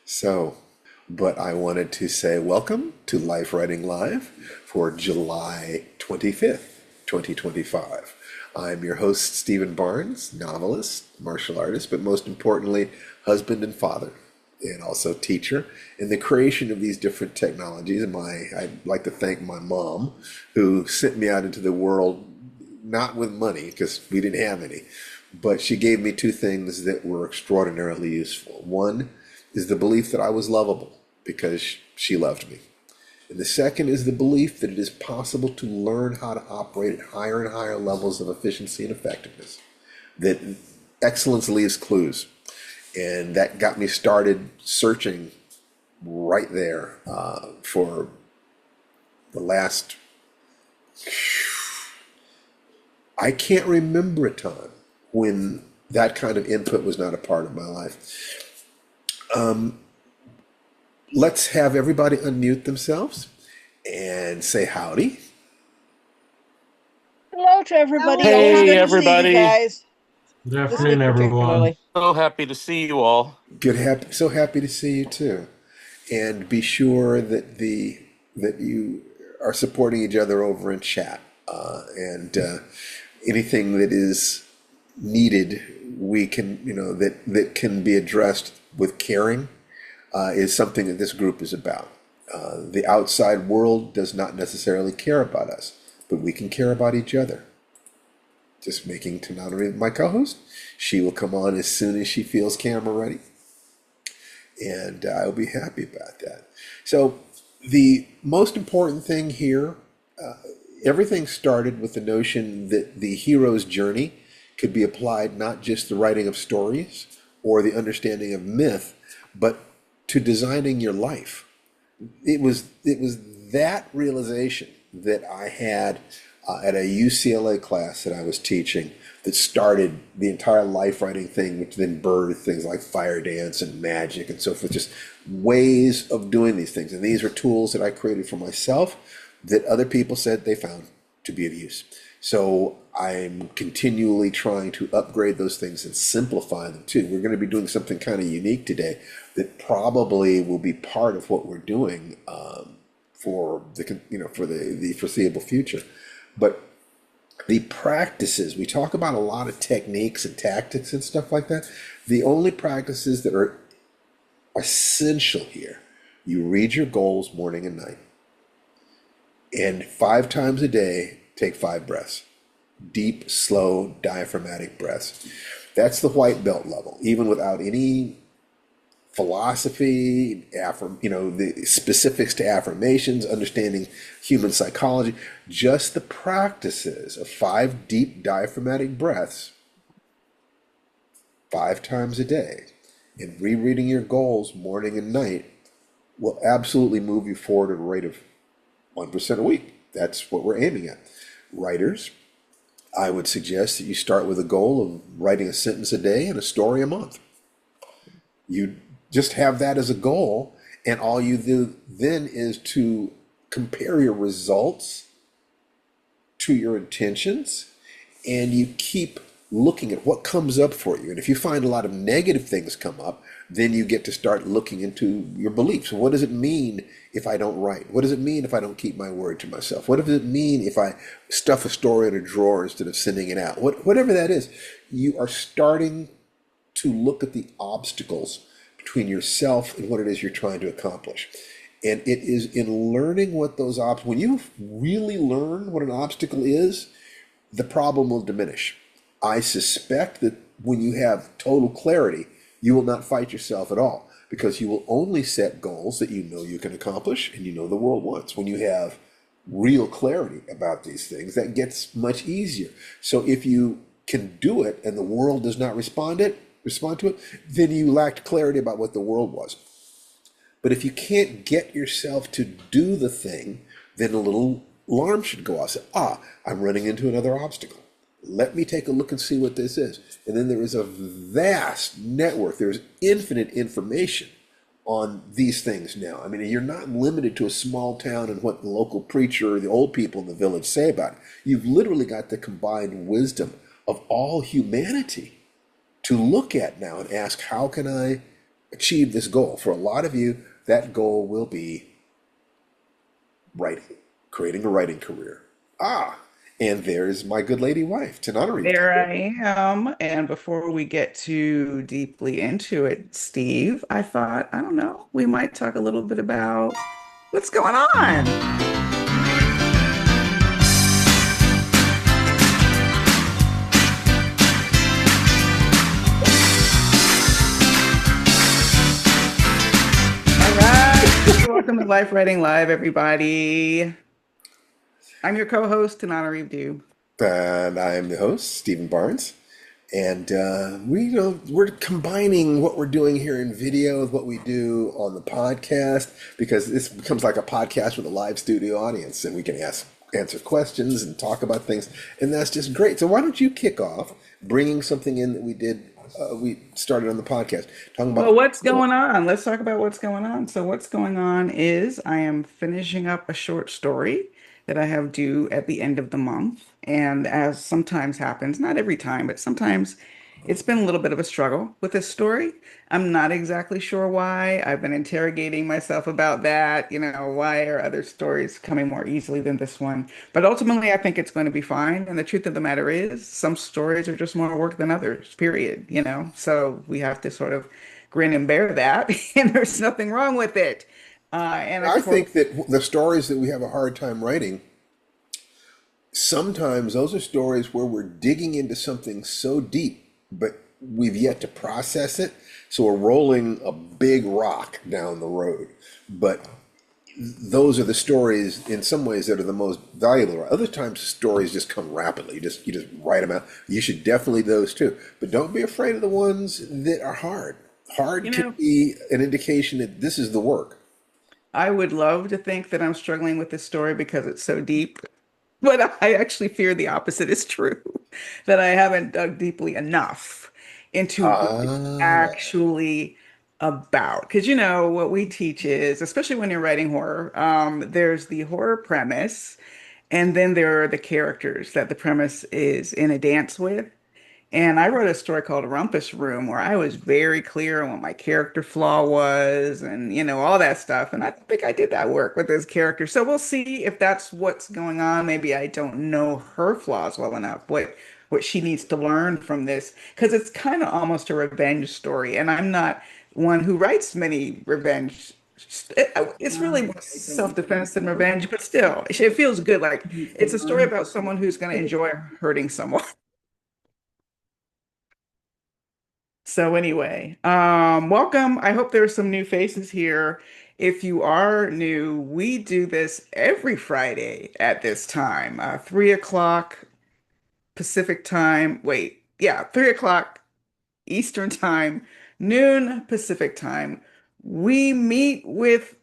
So, but I wanted to say welcome to Life Writing Live for July 25th, 2025. I'm your host, Stephen Barnes, novelist, martial artist, but most importantly, husband and father, and also teacher. In the creation of these different technologies, I'd like to thank my mom, who sent me out into the world not with money, because we didn't have any, but she gave me two things that were extraordinarily useful. One is the belief that I was lovable because she loved me. And the second is the belief that it is possible to learn how to operate at higher and higher levels of efficiency and effectiveness, that excellence leaves clues. And that got me started searching right there for the last, I can't remember a time when that kind of input was not a part of my life. Let's have everybody unmute themselves and say howdy. Hello to everybody. Hello. Always Hey, good to see you everybody. guys. Good This afternoon, week everyone. particularly. So happy to see you all. So happy to see you too, and be sure that you are supporting each other over in chat, and anything that is needed, we can that can be addressed with caring, is something that this group is about. The outside world does not necessarily care about us, but we can care about each other. Just making Tananari my co-host. She will come on as soon as she feels camera ready, and I'll be happy about that. So the most important thing here, everything started with the notion that the hero's journey could be applied not just the writing of stories or the understanding of myth, but to designing your life. It was that realization that I had at a UCLA class that I was teaching that started the entire life writing thing, which then birthed things like fire dance and magic and so forth, just ways of doing these things. And these are tools that I created for myself that other people said they found to be of use. So I'm continually trying to upgrade those things and simplify them too. We're going to be doing something kind of unique today that probably will be part of what we're doing for the foreseeable future. But the practices, we talk about a lot of techniques and tactics and stuff like that. The only practices that are essential here, you read your goals morning and night. And 5 times a day, take 5 breaths. Deep, slow, diaphragmatic breaths. That's the white belt level, even without any philosophy, the specifics to affirmations, understanding human psychology, just the practices of 5 deep diaphragmatic breaths 5 times a day and rereading your goals morning and night will absolutely move you forward at a rate of 1% a week. That's what we're aiming at. Writers, I would suggest that you start with a goal of writing a sentence a day and a story a month. You just have that as a goal, and all you do then is to compare your results to your intentions, and you keep looking at what comes up for you. And if you find a lot of negative things come up, then you get to start looking into your beliefs. What does it mean if I don't write? What does it mean if I don't keep my word to myself? What does it mean if I stuff a story in a drawer instead of sending it out? Whatever that is, you are starting to look at the obstacles between yourself and what it is you're trying to accomplish. And it is in learning what those obstacles, when you really learn what an obstacle is, the problem will diminish. I suspect that when you have total clarity, you will not fight yourself at all, because you will only set goals that you know you can accomplish and you know the world wants. When you have real clarity about these things, that gets much easier. So if you can do it and the world does not respond to it, then you lacked clarity about what the world was. But if you can't get yourself to do the thing, then a little alarm should go off. Say, I'm running into another obstacle. Let me take a look and see what this is. And then there is a vast network. There's infinite information on these things now. I mean, you're not limited to a small town and what the local preacher or the old people in the village say about it. You've literally got the combined wisdom of all humanity to look at now and ask, how can I achieve this goal? For a lot of you, that goal will be writing, creating a writing career. Ah, and there's my good lady wife, Tananarive. There I am. And before we get too deeply into it, Steve, I thought, I don't know, we might talk a little bit about what's going on. All right. Welcome to Life Writing Live, everybody. I'm your co-host, Tanana Reeve. And I'm the host, Stephen Barnes. And we're combining what we're doing here in video with what we do on the podcast, because this becomes like a podcast with a live studio audience, and we can answer questions and talk about things, and that's just great. So why don't you kick off bringing something in that we started on the podcast, talking Well, about. what's going on? Let's talk about what's going on. So, what's going on is I am finishing up a short story that I have due at the end of the month. And as sometimes happens, not every time, but sometimes it's been a little bit of a struggle with this story. I'm not exactly sure why. I've been interrogating myself about that. Why are other stories coming more easily than this one? But ultimately, I think it's going to be fine. And the truth of the matter is, some stories are just more work than others, period. So we have to sort of grin and bear that. And there's nothing wrong with it. And of I course, think that the stories that we have a hard time writing, sometimes those are stories where we're digging into something so deep, but we've yet to process it. So we're rolling a big rock down the road. But those are the stories in some ways that are the most valuable. Other times stories just come rapidly. You just write them out. You should definitely do those too. But don't be afraid of the ones that are hard. you Hard can know, be an indication that this is the work. I would love to think that I'm struggling with this story because it's so deep. But I actually fear the opposite is true, that I haven't dug deeply enough into what it's Ah, actually about. Because what we teach is, especially when you're writing horror, there's the horror premise, and then there are the characters that the premise is in a dance with. And I wrote a story called Rumpus Room where I was very clear on what my character flaw was and, all that stuff. And I don't think I did that work with this character. So we'll see if that's what's going on. Maybe I don't know her flaws well enough, what she needs to learn from this, because it's kind of almost a revenge story. And I'm not one who writes many revenge. It's really more self-defense than revenge, but still, it feels good. Like it's a story about someone who's going to enjoy hurting someone. So anyway, welcome. I hope there are some new faces here. If you are new, we do this every Friday at this time, 3 o'clock Pacific time. Wait, yeah, 3 o'clock Eastern time, noon Pacific time. We meet with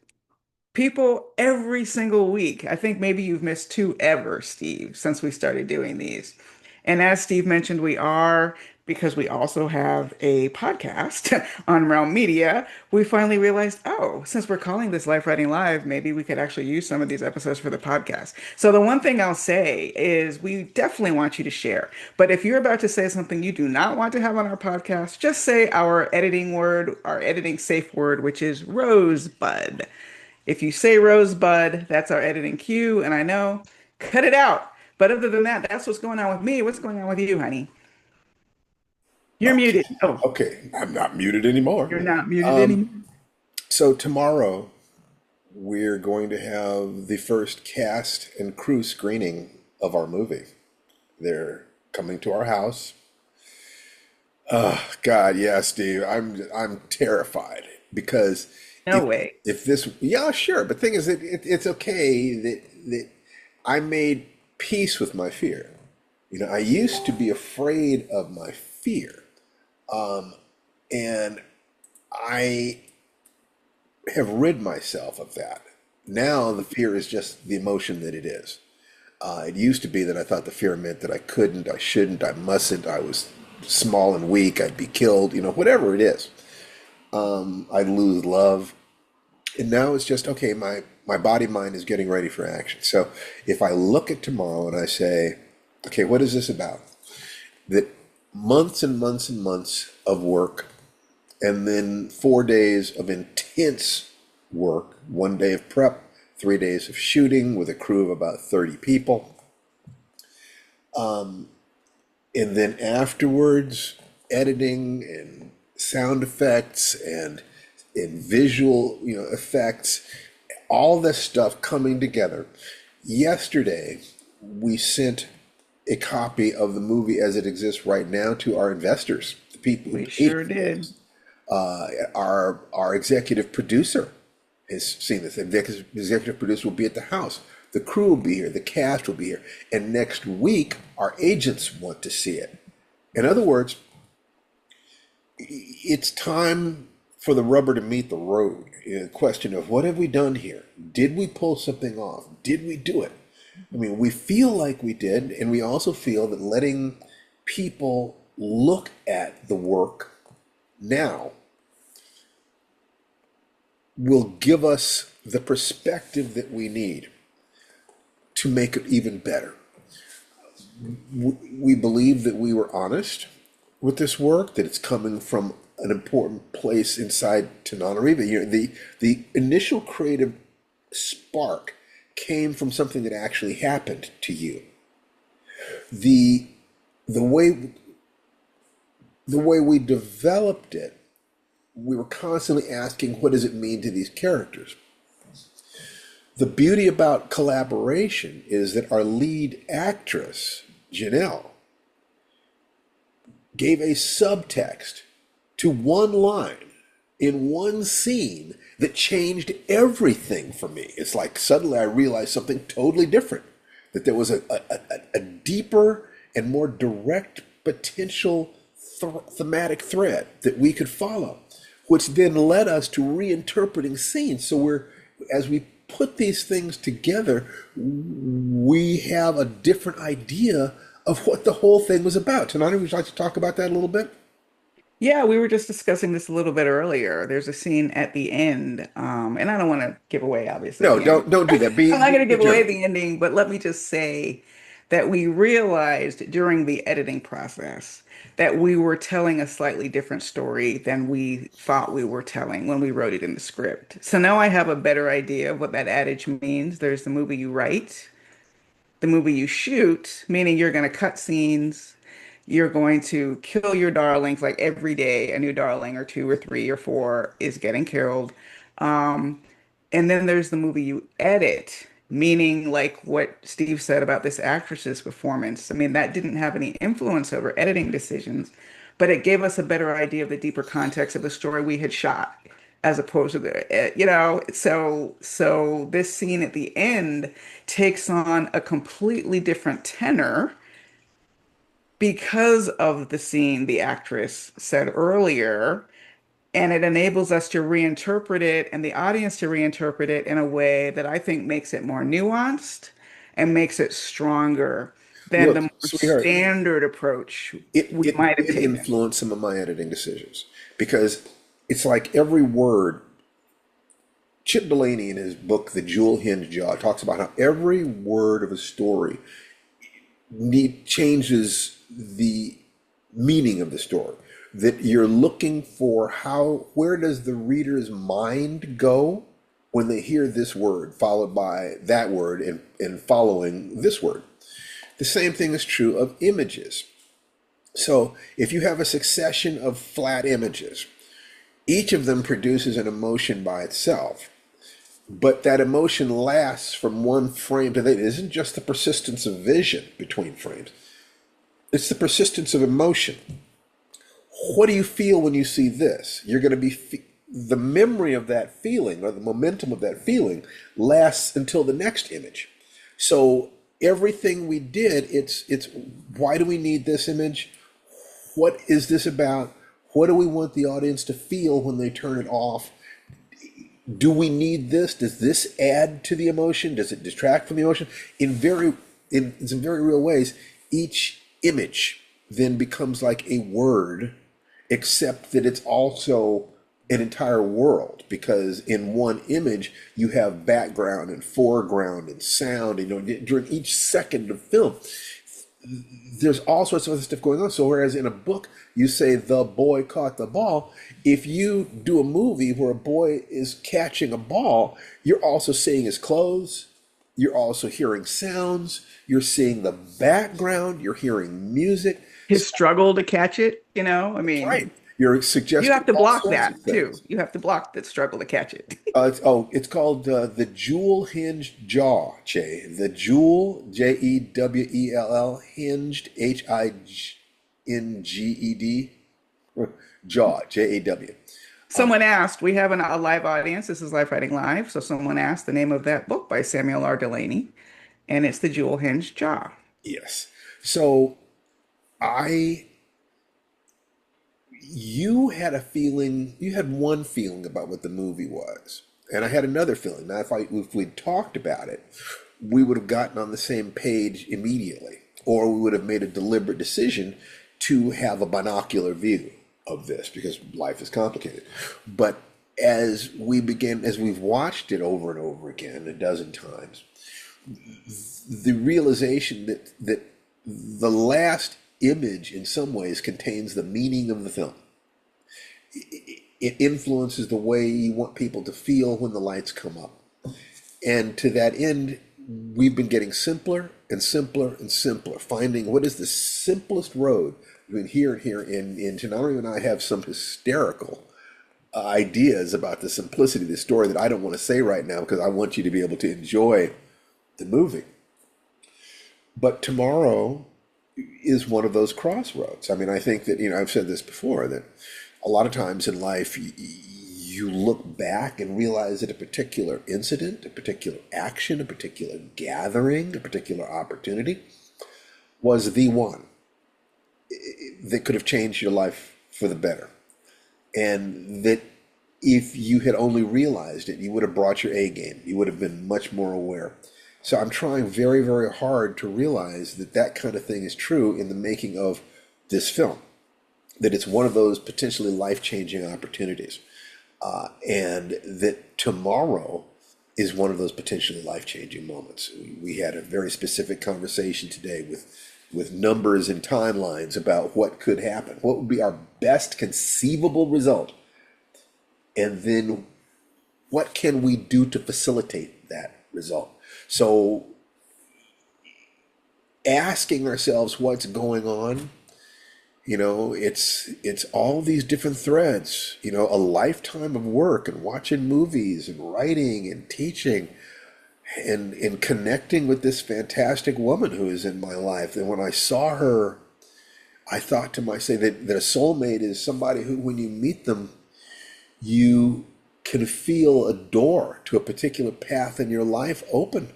people every single week. I think maybe you've missed two ever, Steve, since we started doing these. And as Steve mentioned, we are, because we also have a podcast on Realm Media, we finally realized, oh, since we're calling this Life Writing Live, maybe we could actually use some of these episodes for the podcast. So the one thing I'll say is we definitely want you to share. But if you're about to say something you do not want to have on our podcast, just say our editing word, our editing safe word, which is rosebud. If you say Rosebud, that's our editing cue, and I know, cut it out. But other than that, that's what's going on with me. What's going on with you, honey? You're okay. muted. Oh, Okay. I'm not muted anymore. you're not muted anymore. So tomorrow we're going to have the first cast and crew screening of our movie. They're coming to our house. God, yeah, Steve, I'm terrified because No if way. if this, yeah, sure, but thing is that it's okay that I made peace with my fear. I used to be afraid of my fear, and I have rid myself of that. Now the fear is just the emotion that it is. It used to be that I thought the fear meant that I couldn't, I shouldn't, I mustn't, I was small and weak, I'd be killed, whatever it is. I'd lose love. And now it's just, okay, my body mind is getting ready for action. So if I look at tomorrow and I say, okay, what is this about? That months and months and months of work, and then 4 days of intense work, 1 day of prep, 3 days of shooting with a crew of about 30 people. And then afterwards, editing and sound effects and visual, effects, all this stuff coming together. Yesterday, we sent a copy of the movie as it exists right now to our investors, the people who We paid sure for did. this. Our executive producer has seen this. The executive producer will be at the house. The crew will be here. The cast will be here. And next week, our agents want to see it. In other words, it's time for the rubber to meet the road. The question of what have we done here? Did we pull something off? Did we do it? I mean, we feel like we did, and we also feel that letting people look at the work now will give us the perspective that we need to make it even better. We believe that we were honest with this work, that it's coming from an important place inside Tananarive. The initial creative spark came from something that actually happened to you. The the way the way we developed it, we were constantly asking, what does it mean to these characters? The beauty about collaboration is that our lead actress, Janelle, gave a subtext to one line in one scene that changed everything for me. It's like suddenly I realized something totally different, that there was a deeper and more direct potential thematic thread that we could follow, which then led us to reinterpreting scenes. So as we put these things together, we have a different idea of what the whole thing was about. Tanani, would you like to talk about that a little bit? Yeah, we were just discussing this a little bit earlier. There's a scene at the end, and I don't want to give away, obviously, No, the ending. don't do that. I'm not going to Be give away general. the ending, but let me just say that we realized during the editing process that we were telling a slightly different story than we thought we were telling when we wrote it in the script. So now I have a better idea of what that adage means. There's the movie you write, the movie you shoot, meaning you're going to cut scenes, you're going to kill your darlings like every day, a new darling or two or three or four is getting killed. Um, and then there's the movie you edit, meaning like what Steve said about this actress's performance. I mean, that didn't have any influence over editing decisions, but it gave us a better idea of the deeper context of the story we had shot as opposed to so this scene at the end takes on a completely different tenor because of the scene the actress said earlier, and it enables us to reinterpret it and the audience to reinterpret it in a way that I think makes it more nuanced and makes it stronger than the Look, more sweetheart, standard approach it, we it might have did taken. influence some of my editing decisions because it's like every word. Chip Delaney in his book, The Jewel Hinge Jaw, talks about how every word of a story changes the meaning of the story. That you're looking for where does the reader's mind go when they hear this word followed by that word and following this word. The same thing is true of images. So if you have a succession of flat images, each of them produces an emotion by itself. But that emotion lasts from one frame to the other. It isn't just the persistence of vision between frames, it's the persistence of emotion. What do you feel when you see this? You're going to the memory of that feeling or the momentum of that feeling lasts until the next image. So everything we did, it's why do we need this image? What is this about? What do we want the audience to feel when they turn it off? Do we need this? Does this add to the emotion? Does it detract from the emotion? In some very real ways, each image then becomes like a word, except that it's also an entire world, because in one image you have background and foreground and sound, during each second of film. there's all sorts of other stuff going on. So whereas in a book you say the boy caught the ball, if you do a movie where a boy is catching a ball, you're also seeing his clothes, you're also hearing sounds, you're seeing the background, you're hearing music. His struggle to catch it, you know, I Right. mean, You're you have suggesting to all block sorts of that too. things. You have to block the struggle to catch it. It's called the Jewel Hinged Jaw, Jay. The Jewel, Jewell, Hinged, Hinged, Jaw, Jaw. Someone asked, we have a live audience. This is Life Writing Live. So someone asked the name of that book by Samuel R. Delaney, and it's The Jewel Hinged Jaw. Yes. So I, you had a feeling, you had one feeling about what the movie was, and I had another feeling. Now, if we'd talked about it, we would have gotten on the same page immediately, or we would have made a deliberate decision to have a binocular view of this because life is complicated. But as we've watched it over and over again a dozen times, the realization that the last image in some ways contains the meaning of the film. It influences the way you want people to feel when the lights come up. And to that end, we've been getting simpler and simpler and simpler, finding what is the simplest road between here and here. And Tanari and I have some hysterical ideas about the simplicity of the story that I don't want to say right now because I want you to be able to enjoy the movie. But tomorrow is one of those crossroads. I mean, I think that, I've said this before, that a lot of times in life, you look back and realize that a particular incident, a particular action, a particular gathering, a particular opportunity was the one that could have changed your life for the better. And that if you had only realized it, you would have brought your A game. You would have been much more aware. So I'm trying very, very hard to realize that that kind of thing is true in the making of this film, that it's one of those potentially life-changing opportunities, and that tomorrow is one of those potentially life-changing moments. We had a very specific conversation today with numbers and timelines about what could happen, what would be our best conceivable result, and then what can we do to facilitate that result. So asking ourselves what's going on, it's all these different threads, a lifetime of work and watching movies and writing and teaching and connecting with this fantastic woman who is in my life. And when I saw her, I thought to myself that a soulmate is somebody who, when you meet them, you can feel a door to a particular path in your life open.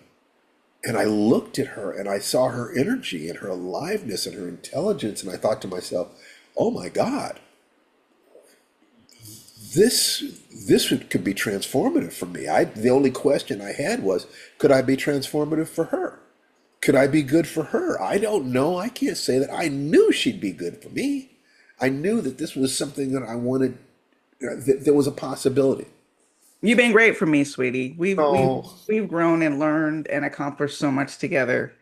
And I looked at her and I saw her energy and her aliveness and her intelligence. And I thought to myself, oh my God, could be transformative for me. The only question I had was, could I be transformative for her? Could I be good for her? I don't know. I can't say that. I knew she'd be good for me. I knew that this was something that I wanted, that there was a possibility. You've been great for me, sweetie. We've we've Oh, we've grown and learned and accomplished so much together.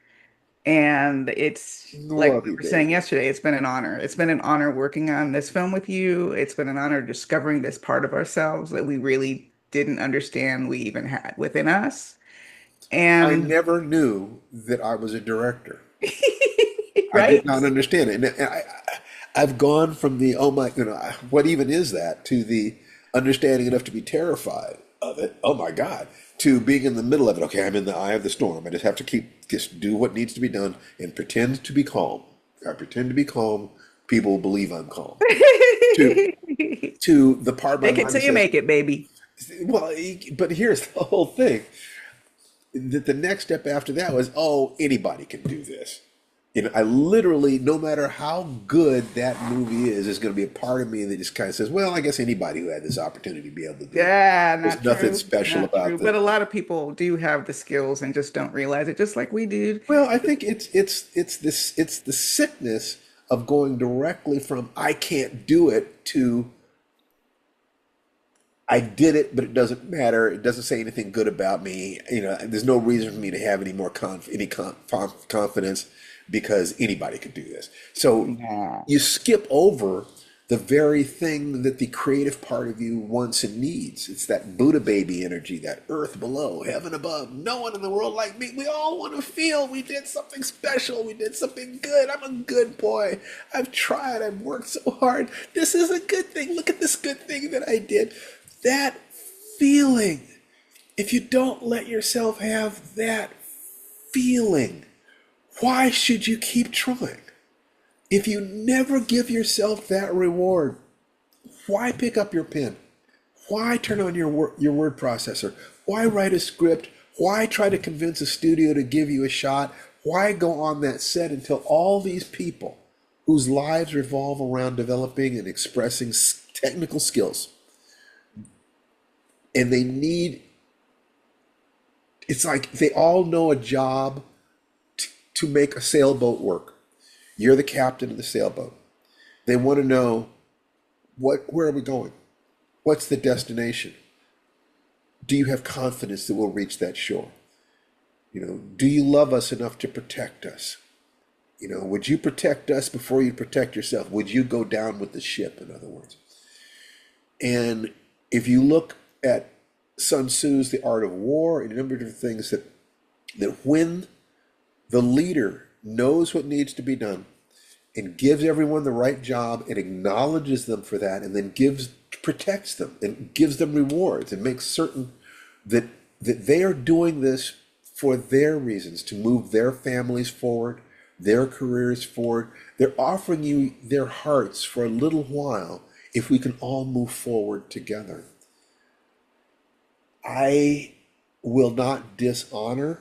And it's like love we you, were saying baby. yesterday, it's been an honor. It's been an honor working on this film with you. It's been an honor discovering this part of ourselves that we really didn't understand we even had within us. I And never knew that I was a director. I did right? not understand it. I've gone from the, oh my, what even is that, to the understanding enough to be terrified of it. Oh my God. To being in the middle of it. Okay, I'm in the eye of the storm. I just have to just do what needs to be done and pretend to be calm. I pretend to be calm. People believe I'm calm. To, to the part of my Make it mind that till you says, make it, baby. well, but here's the whole thing. That the next step after that was, oh, anybody can do this. I literally, no matter how good that movie is going to be a part of me that just kind of says, well, I guess anybody who had this opportunity to be able to do it. Yeah, There's not nothing true. special Not true. about But the. a lot of people do have the skills and just don't realize it, just like we do. Well, I think it's the sickness of going directly from I can't do it to I did it, but it doesn't matter. It doesn't say anything good about me. There's no reason for me to have any more confidence because anybody could do this. So Yeah. you skip over the very thing that the creative part of you wants and needs. It's that Buddha baby energy, that earth below, heaven above. No one in the world like me. We all want to feel we did something special. We did something good. I'm a good boy. I've tried. I've worked so hard. This is a good thing. Look at this good thing that I did. That feeling. If you don't let yourself have that feeling, why should you keep trying? If you never give yourself that reward, why pick up your pen? Why turn on your word processor? Why write a script? Why try to convince a studio to give you a shot? Why go on that set until all these people whose lives revolve around developing and expressing technical skills, and they need, it's like they all know a job to make a sailboat work. You're the captain of the sailboat. They want to know where are we going? What's the destination? Do you have confidence that we'll reach that shore? Do you love us enough to protect us? Would you protect us before you protect yourself? Would you go down with the ship, in other words? And if you look at Sun Tzu's The Art of War and a number of different things, that when the leader knows what needs to be done and gives everyone the right job and acknowledges them for that, and then protects them and gives them rewards and makes certain that they are doing this for their reasons, to move their families forward, their careers forward. They're offering you their hearts for a little while if we can all move forward together. I will not dishonor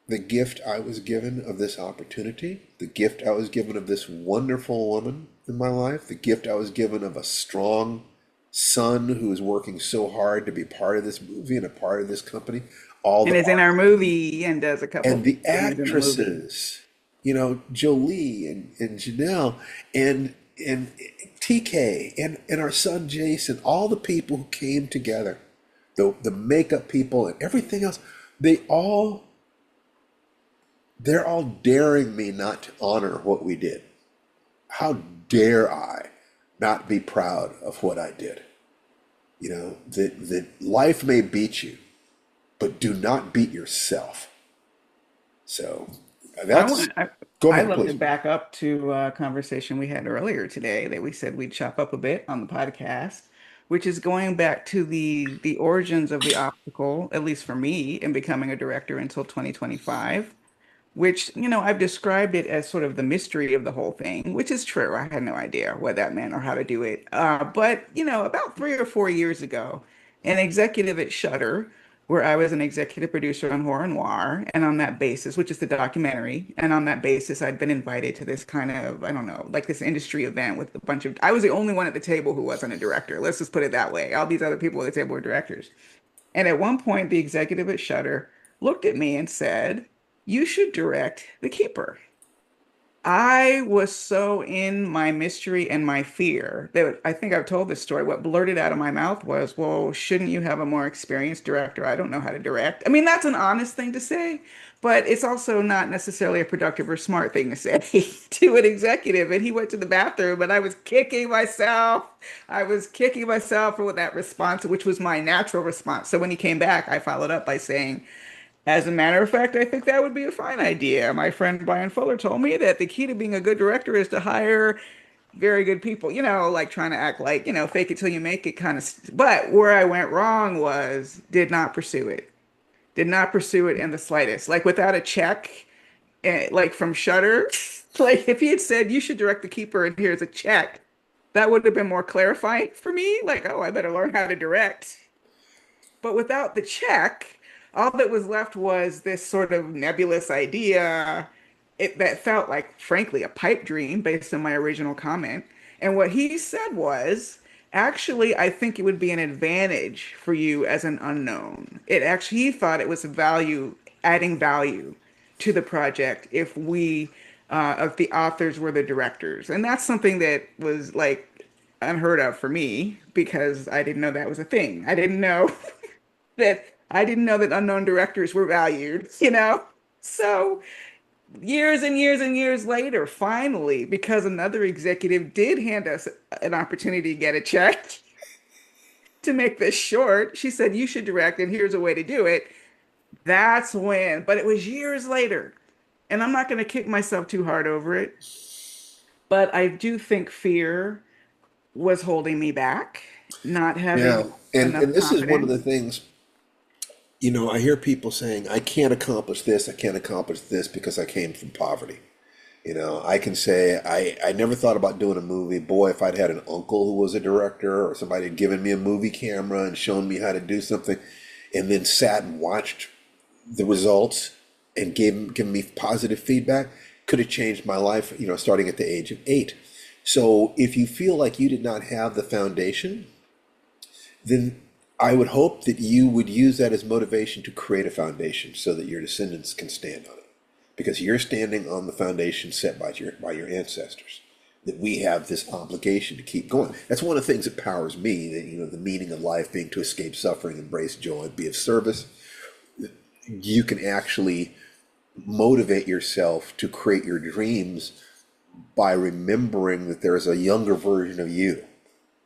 the gift I was given of this opportunity, the gift I was given of this wonderful woman in my life, the gift I was given of a strong son who is working so hard to be part of this movie and a part of this company. All And the is in art our movie and does a couple and of the things in the movie. actresses, Jolie and Janelle and TK and our son Jason, all the people who came together, the makeup people and everything else, they're all daring me not to honor what we did. How dare I not be proud of what I did? That life may beat you, but do not beat yourself. So I that's, want I, go I ahead, love to please. back up to a conversation we had earlier today that we said we'd chop up a bit on the podcast, which is going back to the origins of the obstacle, at least for me, in becoming a director until 2025. Which, I've described it as sort of the mystery of the whole thing, which is true. I had no idea what that meant or how to do it. But, about 3 or 4 years ago, an executive at Shudder, where I was an executive producer on Horror Noir, and on that basis, which is the documentary, and on that basis, I'd been invited to this kind of, I don't know, like this industry event with a bunch of, I was the only one at the table who wasn't a director. Let's just put it that way. All these other people at the table were directors. And at one point, the executive at Shudder looked at me and said, "You should direct The Keeper." I was so in my mystery and my fear that I think I've told this story. What blurted out of my mouth was, "Well, shouldn't you have a more experienced director? I don't know how to direct." I mean, that's an honest thing to say, but it's also not necessarily a productive or smart thing to say to an executive. And he went to the bathroom and I was kicking myself. I was kicking myself for that response, which was my natural response. So when he came back, I followed up by saying, as a matter of fact, I think that would be a fine idea. My friend Brian Fuller told me that the key to being a good director is to hire very good people, like trying to act like, fake it till you make it kind of. But where I went wrong was did not pursue it. Did not pursue it in the slightest. Like without a check, like from Shutter, like if he had said you should direct The Keeper and here's a check, that would have been more clarifying for me. Like, oh, I better learn how to direct. But without the check, all that was left was this sort of nebulous idea that felt like, frankly, a pipe dream based on my original comment. And what he said was, actually, I think it would be an advantage for you as an unknown. He thought it was adding value to the project if the authors were the directors. And that's something that was like unheard of for me because I didn't know that was a thing. I didn't know that unknown directors were valued. So years and years and years later, finally, because another executive did hand us an opportunity to get a check to make this short, she said, you should direct, and here's a way to do it. That's when, but it was years later. And I'm not going to kick myself too hard over it, but I do think fear was holding me back, not Yeah, having and enough this is one of the confidence. things, I hear people saying, I can't accomplish this, I can't accomplish this because I came from poverty. I can say I never thought about doing a movie. Boy, if I'd had an uncle who was a director or somebody had given me a movie camera and shown me how to do something and then sat and watched the results and given me positive feedback, could have changed my life, starting at the age of 8. So if you feel like you did not have the foundation, then I would hope that you would use that as motivation to create a foundation so that your descendants can stand on it. Because you're standing on the foundation set by your ancestors. That we have this obligation to keep going. That's one of the things that powers me, that the meaning of life being to escape suffering, embrace joy, be of service. You can actually motivate yourself to create your dreams by remembering that there is a younger version of you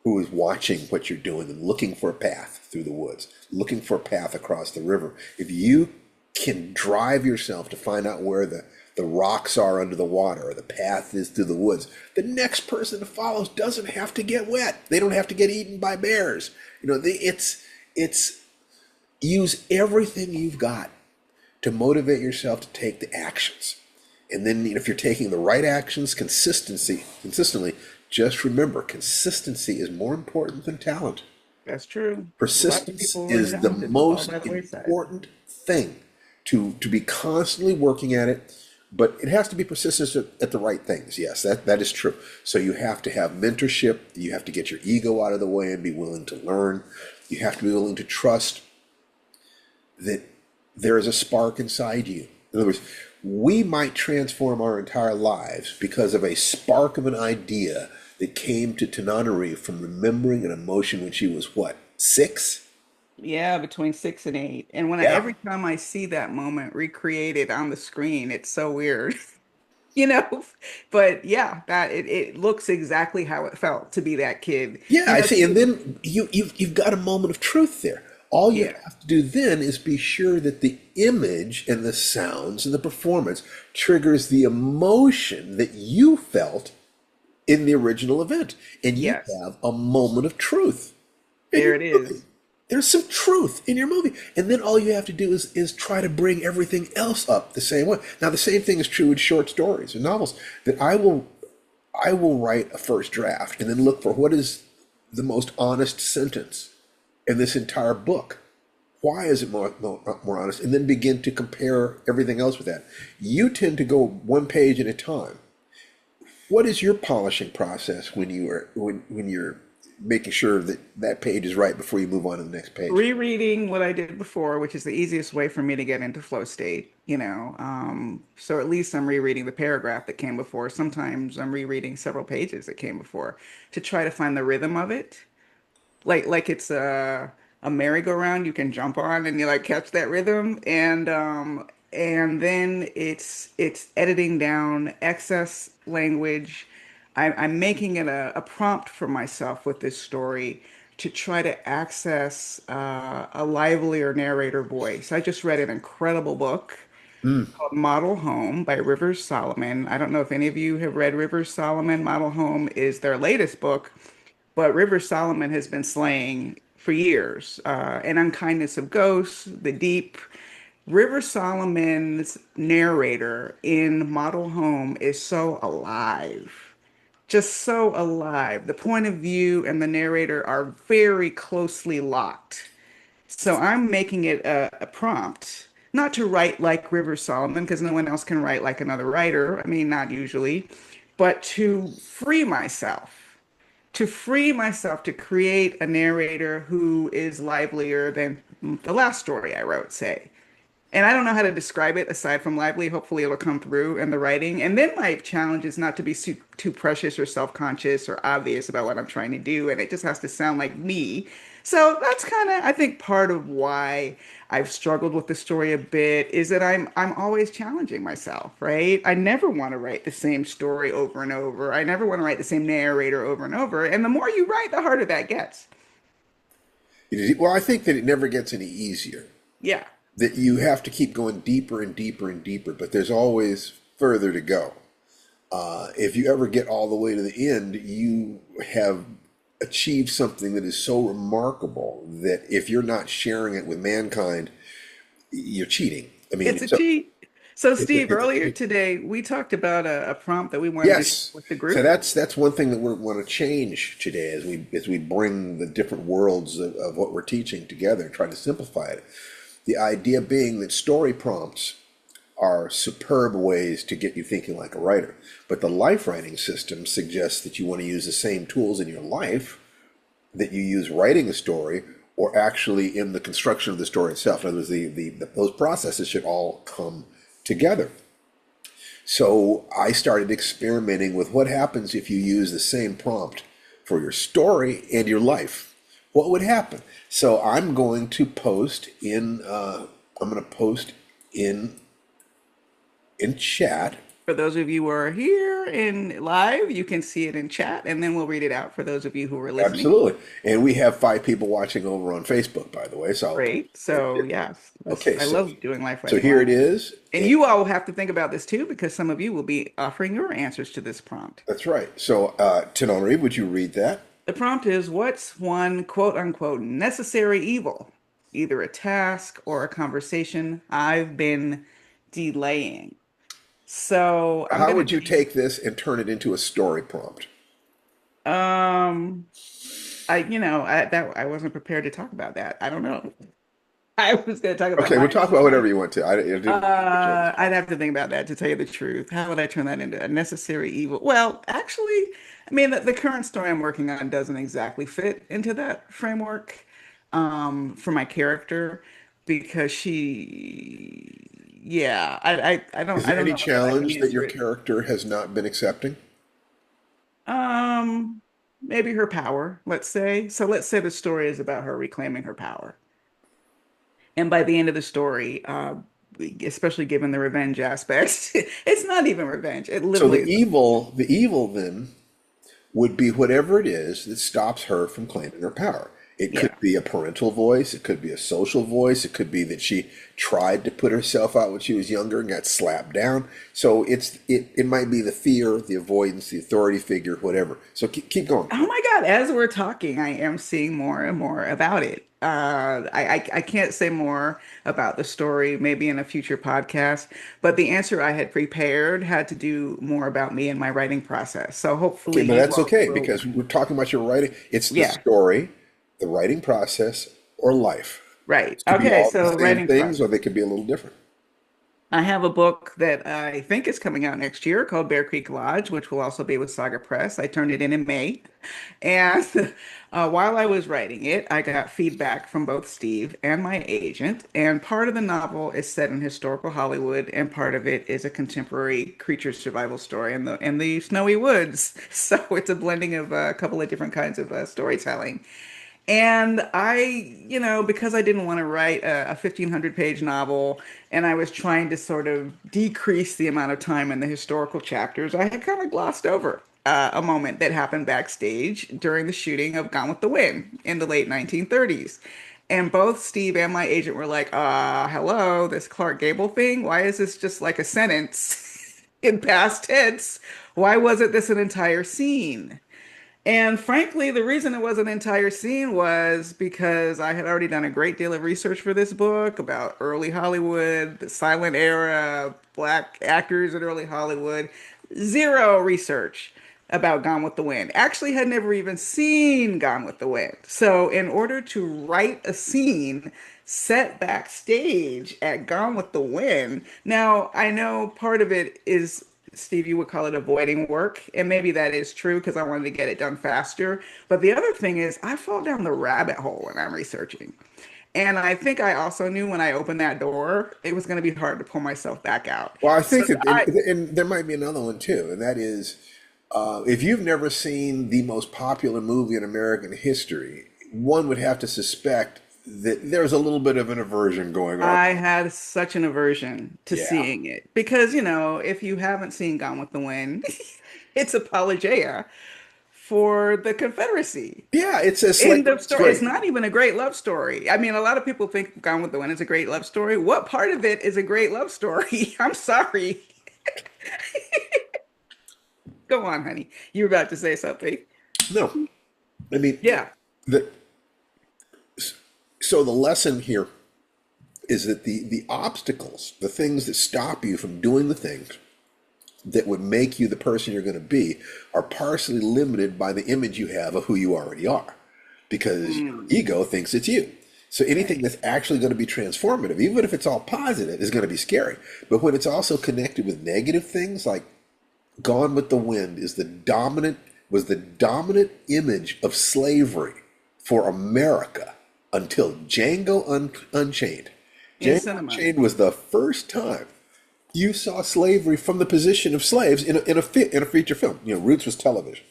who is watching what you're doing and looking for a path through the woods, looking for a path across the river. If you can drive yourself to find out where the rocks are under the water or the path is through the woods, the next person that follows doesn't have to get wet. They don't have to get eaten by bears. It's use everything you've got to motivate yourself to take the actions. And then if you're taking the right actions consistently, just remember consistency is more important than talent. That's true. A lot of Persistence people who are is the talented fall most by the wayside. important thing to be constantly working at it, but it has to be persistence at the right things. Yes, that is true. So you have to have mentorship, you have to get your ego out of the way and be willing to learn. You have to be willing to trust that there is a spark inside you. In other words, we might transform our entire lives because of a spark of an idea that came to Tananarive from remembering an emotion when she was what, 6? Yeah, between 6 and 8. And Yeah. every time I see that moment recreated on the screen, it's so weird, you know. But yeah, it looks exactly how it felt to be that kid. Yeah, You I know, see. And then you've got a moment of truth there. All you yeah, have to do then is be sure that the image and the sounds and the performance triggers the emotion that you felt in the original event. And you yes, have a moment of truth in there your it movie. is. There's some truth in your movie. And then all you have to do is try to bring everything else up the same way. Now the same thing is true in short stories and novels. That I will write a first draft and then look for what is the most honest sentence in this entire book. Why is it more honest? And then begin to compare everything else with that. You tend to go one page at a time. What is your polishing process when you're making sure that that page is right before you move on to the next page? Rereading what I did before, which is the easiest way for me to get into flow state, you know. So at least I'm rereading the paragraph that came before. Sometimes I'm rereading several pages that came before to try to find the rhythm of it. Like it's a merry-go-round you can jump on and you like catch that rhythm, and then it's editing down excess language. I'm making it a prompt for myself with this story to try to access a livelier narrator voice. I just read an incredible book called Model Home by Rivers Solomon. I don't know if any of you have read Rivers Solomon. Model Home is their latest book, but River Solomon has been slaying for years. An Unkindness of Ghosts, The Deep. River Solomon's narrator in Model Home is so alive, just so alive. The point of view and the narrator are very closely locked. So I'm making it a prompt, not to write like River Solomon, because no one else can write like another writer. I mean, not usually, but to free myself to create a narrator who is livelier than the last story I wrote, say. And I don't know how to describe it aside from lively. Hopefully, it'll come through in the writing. And then my challenge is not to be too precious or self-conscious or obvious about what I'm trying to do. And it just has to sound like me. So that's kind of, I think, part of why I've struggled with the story a bit is that I'm always challenging myself, right? I never want to write the same story over and over. I never want to write the same narrator over and over. And the more you write, the harder that gets. Well, I think that it never gets any easier. Yeah. That you have to keep going deeper and deeper and deeper, but there's always further to go. If you ever get all the way to the end, you have achieved something that is so remarkable that if you're not sharing it with mankind, you're cheating. I mean, It's a cheat. So, it's a, Steve, it's a earlier cheat. today, we talked about a prompt that we wanted to share Yes. with the So group. that's one thing that we want to change today as we bring the different worlds of what we're teaching together and try to simplify it. The idea being that story prompts are superb ways to get you thinking like a writer. But the life writing system suggests that you want to use the same tools in your life that you use writing a story or actually in the construction of the story itself. In other words, those processes should all come together. So I started experimenting with what happens if you use the same prompt for your story and your life. What would happen? So I'm going to post in chat. For those of you who are here in live, you can see it in chat, and then we'll read it out for those of you who are listening. Absolutely. And we have 5 people watching over on Facebook, by the way. So, Great. So, yes, okay, I love doing life so writing here it live. is. And And you all will have to think about this too, because some of you will be offering your answers to this prompt. that's right. So, Tenori, would you read that? The prompt is, what's one quote unquote necessary evil? Either a task or a conversation I've been delaying. So I'm How gonna would you take this and turn it into a story prompt? um I wasn't prepared to talk about that. I don't know. I was gonna talk about Okay, we'll my talk about whatever you want to. I didn't put you on the I'd spot. have to think about that to tell you the truth. How would I turn that into a necessary evil? Well, actually, I mean, the current story I'm working on doesn't exactly fit into that framework for my character because yeah, Is I there don't any know that I can challenge that answer your it. character has not been accepting? Um, Maybe her power, let's say. So let's say the story is about her reclaiming her power. And by the end of the story, especially given the revenge aspect, it's not even revenge. It So literally is. the evil then would be whatever it is that stops her from claiming her power. It could Yeah. be a parental voice, it could be a social voice, it could be that she tried to put herself out when she was younger and got slapped down. So it might be the fear, the avoidance, the authority figure, whatever. So keep going. Oh my God, as we're talking, I am seeing more and more about it. I can't say more about the story, maybe in a future podcast, but the answer I had prepared had to do more about me and my writing process. So Okay, hopefully but you that's all okay will, because we're talking about your writing. It's the yeah, story, the writing process, or life. right. It could be Okay, all the so same writing things, or process. they could be a little different. I have a book that I think is coming out next year called Bear Creek Lodge, which will also be with Saga Press. I turned it in May. And while I was writing it, I got feedback from both Steve and my agent. And part of the novel is set in historical Hollywood, and part of it is a contemporary creature survival story in the snowy woods. So it's a blending of a couple of different kinds of storytelling. And because I didn't want to write a 1,500 page novel and I was trying to sort of decrease the amount of time in the historical chapters, I had kind of glossed over a moment that happened backstage during the shooting of Gone with the Wind in the late 1930s. And both Steve and my agent were like, hello, this Clark Gable thing, why is this just like a sentence in past tense? Why wasn't this an entire scene? And frankly, the reason it was an entire scene was because I had already done a great deal of research for this book about early Hollywood, the silent era, black actors in early Hollywood. Zero research about Gone with the Wind. Actually, had never even seen Gone with the Wind. So, in order to write a scene set backstage at Gone with the Wind, now I know part of it is Steve, you would call it avoiding work. And maybe that is true because I wanted to get it done faster. But the other thing is, I fall down the rabbit hole when I'm researching. And I think I also knew when I opened that door, it was going to be hard to pull myself back out. Well, I So think that, I, and there might be another one too, and that is, if you've never seen the most popular movie in American history, one would have to suspect that there's a little bit of an aversion going on. I had such an aversion to Yeah. seeing it because, if you haven't seen Gone with the Wind, it's apologia for the Confederacy. Yeah, it's a End slavery. of It's story. It's great. not even a great love story. I mean, a lot of people think Gone with the Wind is a great love story. What part of it is a great love story? I'm sorry. Go on, honey. You were about to say something. No, I mean, Yeah. the so the lesson here is that the obstacles, the things that stop you from doing the things that would make you the person you're going to be, are partially limited by the image you have of who you already are, because your Mm, ego thinks it's you. So anything right. that's actually going to be transformative, even if it's all positive, is going to be scary. But when it's also connected with negative things, like Gone with the Wind is the dominant image of slavery for America until Unchained. In Django cinema. Unchained was the first time you saw slavery from the position of slaves in a feature film. Roots was television.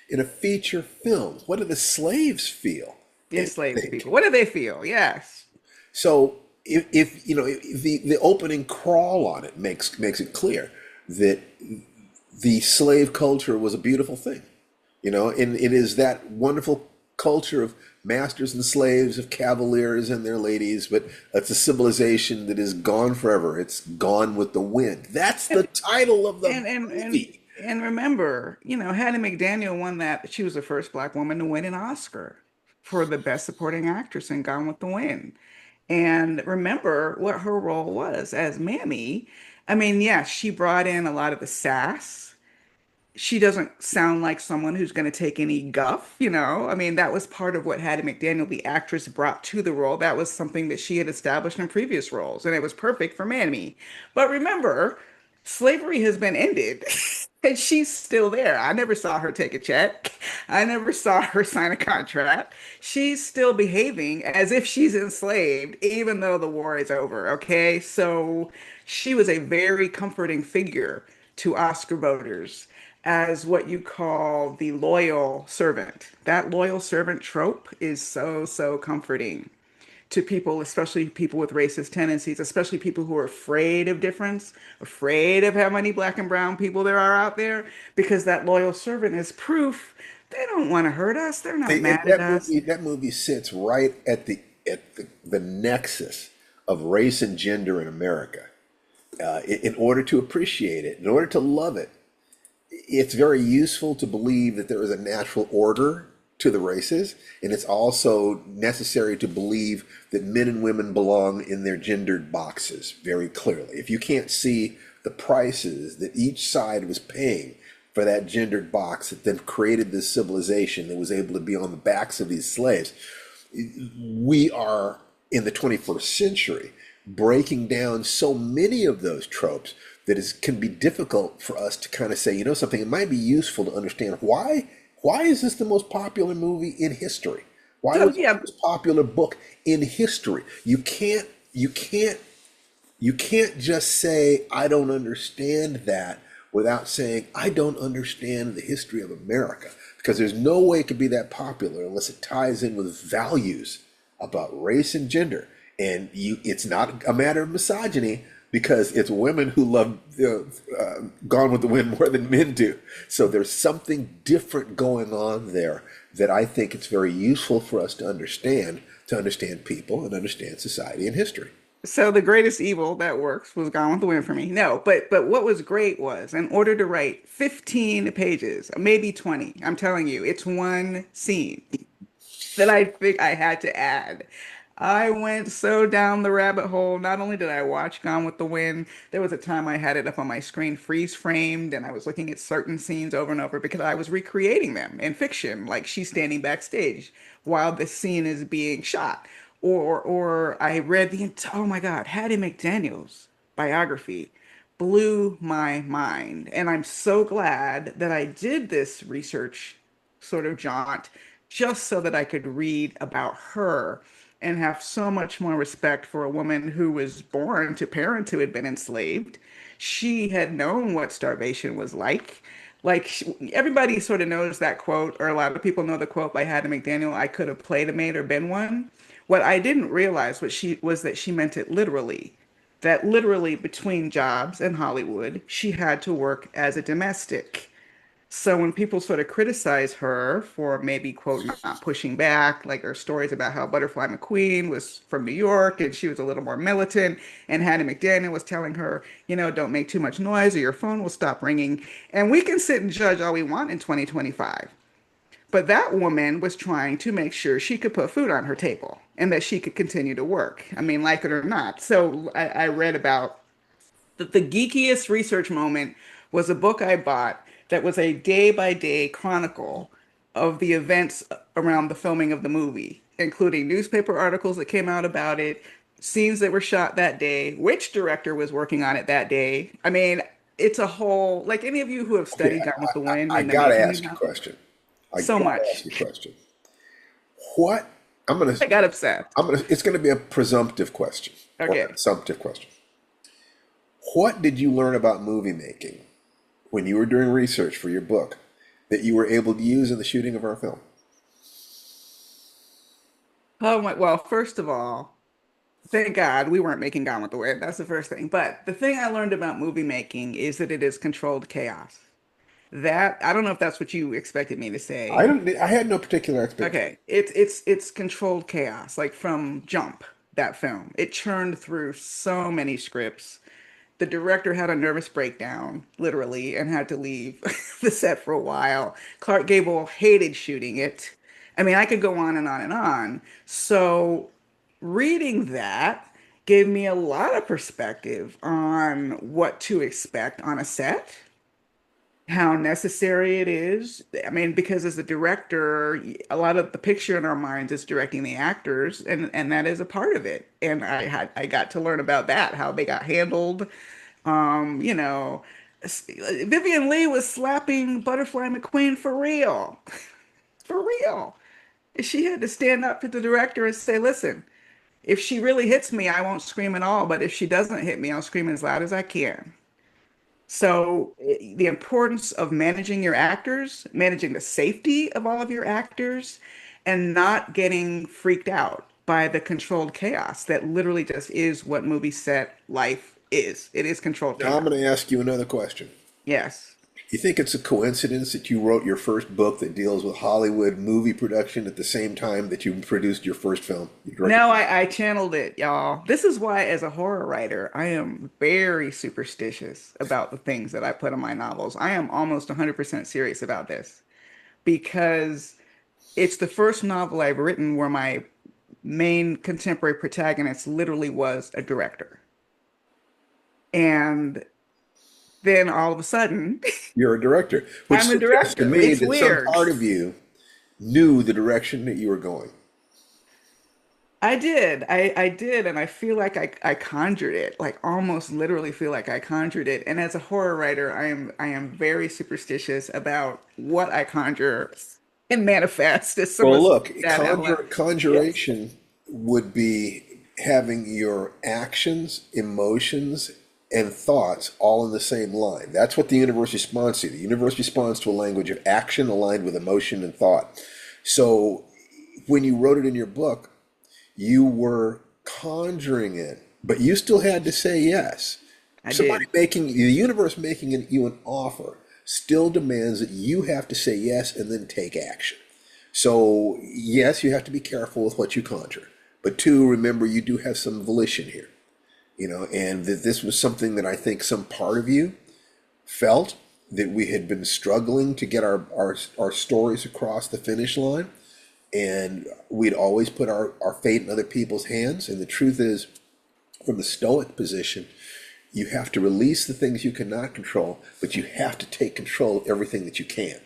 In a feature film, what do the slaves feel and Enslaved people. think? What do they feel? Yes. So if the opening crawl on it makes it clear that the slave culture was a beautiful thing, and it is that wonderful culture of masters and slaves, of cavaliers and their ladies, but it's a civilization that is gone forever. It's gone with the wind. That's the And title of the and and and movie. and remember, Hattie McDaniel won that. She was the first black woman to win an Oscar for the best supporting actress in Gone with the Wind. And remember what her role was as Mammy. I mean, yes, she brought in a lot of the sass. She doesn't sound like someone who's going to take any guff. I mean, that was part of what Hattie McDaniel, the actress, brought to the role. That was something that she had established in previous roles, and it was perfect for Mammy. But remember, slavery has been ended, and she's still there. I never saw her take a check. I never saw her sign a contract. She's still behaving as if she's enslaved, even though the war is over. Okay, so she was a very comforting figure to Oscar voters as what you call the loyal servant. That loyal servant trope is so, so comforting to people, especially people with racist tendencies, especially people who are afraid of difference, afraid of how many black and brown people there are out there, because that loyal servant is proof they don't want to hurt us. They're not And mad at us. that movie sits right at the nexus of race and gender in America. In order to appreciate it, in order to love it, it's very useful to believe that there is a natural order to the races, and it's also necessary to believe that men and women belong in their gendered boxes very clearly. If you can't see the prices that each side was paying for that gendered box that then created this civilization that was able to be on the backs of these slaves, we are in the 21st century breaking down so many of those tropes that it can be difficult for us to kind of say, something, it might be useful to understand why is this the most popular movie in history? Why So was it yeah, the most popular book in history? You can't just say I don't understand that without saying I don't understand the history of America, because there's no way it could be that popular unless it ties in with values about race and gender. And it's not a matter of misogyny, because it's women who love Gone with the Wind more than men do. So there's something different going on there that I think it's very useful for us to understand people and understand society and history. so the greatest evil that works was Gone with the Wind for me. No, but what was great was in order to write 15 pages, maybe 20, I'm telling you, it's one scene that I think I had to add. I went so down the rabbit hole. Not only did I watch Gone with the Wind, there was a time I had it up on my screen freeze framed and I was looking at certain scenes over and over because I was recreating them in fiction, like she's standing backstage while the scene is being shot. Or I read oh my God, Hattie McDaniel's biography blew my mind. And I'm so glad that I did this research sort of jaunt just so that I could read about her and have so much more respect for a woman who was born to parents who had been enslaved. She had known what starvation was like. Everybody sort of knows that quote, or a lot of people know the quote by Hattie McDaniel, "I could have played a maid or been one." What I didn't realize was that she meant it literally. That literally between jobs in Hollywood, she had to work as a domestic. So when people sort of criticize her for maybe, quote, not pushing back, like her stories about how Butterfly McQueen was from New York and she was a little more militant, and Hattie McDaniel was telling her, don't make too much noise or your phone will stop ringing. And we can sit and judge all we want in 2025. But that woman was trying to make sure she could put food on her table and that she could continue to work. I mean, like it or not. So I read about the geekiest research moment was a book I bought that was a day by day chronicle of the events around the filming of the movie, including newspaper articles that came out about it, scenes that were shot that day, which director was working on it that day. I mean, it's a whole, like any of you who have Okay, studied Gone with the Wind I and the gotta making of ask you a Gone, question. I so gotta much. ask you a question. What I'm gonna I got upset. it's gonna be a presumptive question or an Okay. assumptive question. What did you learn about movie making when you were doing research for your book that you were able to use in the shooting of our film? Oh my, well, first of all, thank God we weren't making Gone with the Wind. That's the first thing. But the thing I learned about movie making is that it is controlled chaos. That I don't know if that's what you expected me to say. I had no particular expectation. Okay, it's controlled chaos, like from Jump, that film. It churned through so many scripts. The director had a nervous breakdown, literally, and had to leave the set for a while. Clark Gable hated shooting it. I mean, I could go on and on and on. So reading that gave me a lot of perspective on what to expect on a set, how necessary it is. I mean, because as a director, a lot of the picture in our minds is directing the actors, and that is a part of it. And I got to learn about that, how they got handled. Um, you know, Vivian Lee was slapping Butterfly McQueen for real, for real. She had to stand up to the director and say, "Listen, if she really hits me, I won't scream at all. But if she doesn't hit me, I'll scream as loud as I can." So the importance of managing your actors, managing the safety of all of your actors, and not getting freaked out by the controlled chaos that literally just is what movie set life is. It is controlled Now I'm chaos. going to ask you another question. Yes. You think it's a coincidence that you wrote your first book that deals with Hollywood movie production at the same time that you produced your first film? You directed. No, I channeled it, y'all. This is why, as a horror writer, I am very superstitious about the things that I put in my novels. I am almost 100% serious about this because it's the first novel I've written where my main contemporary protagonist literally was a director. And then all of a sudden, You're a director, which I'm a suggests to director. me It's that some weird. part of you knew the direction that you were going. I did. I did. And I feel like I conjured it, like almost literally feel like I conjured it. And as a horror writer, I am very superstitious about what I conjure and manifest as some Well, of look, that element. Yes. conjuration would be having your actions, emotions, and thoughts all in the same line. That's what the universe responds to. The universe responds to a language of action aligned with emotion and thought. So when you wrote it in your book, you were conjuring it, but you still had to say yes. I Somebody did. making the universe making you an offer still demands that you have to say yes and then take action. So yes, you have to be careful with what you conjure, but two, remember you do have some volition here, and that this was something that I think some part of you felt that we had been struggling to get our stories across the finish line, and we'd always put our fate in other people's hands. And the truth is, from the stoic position, you have to release the things you cannot control, but you have to take control of everything that you can.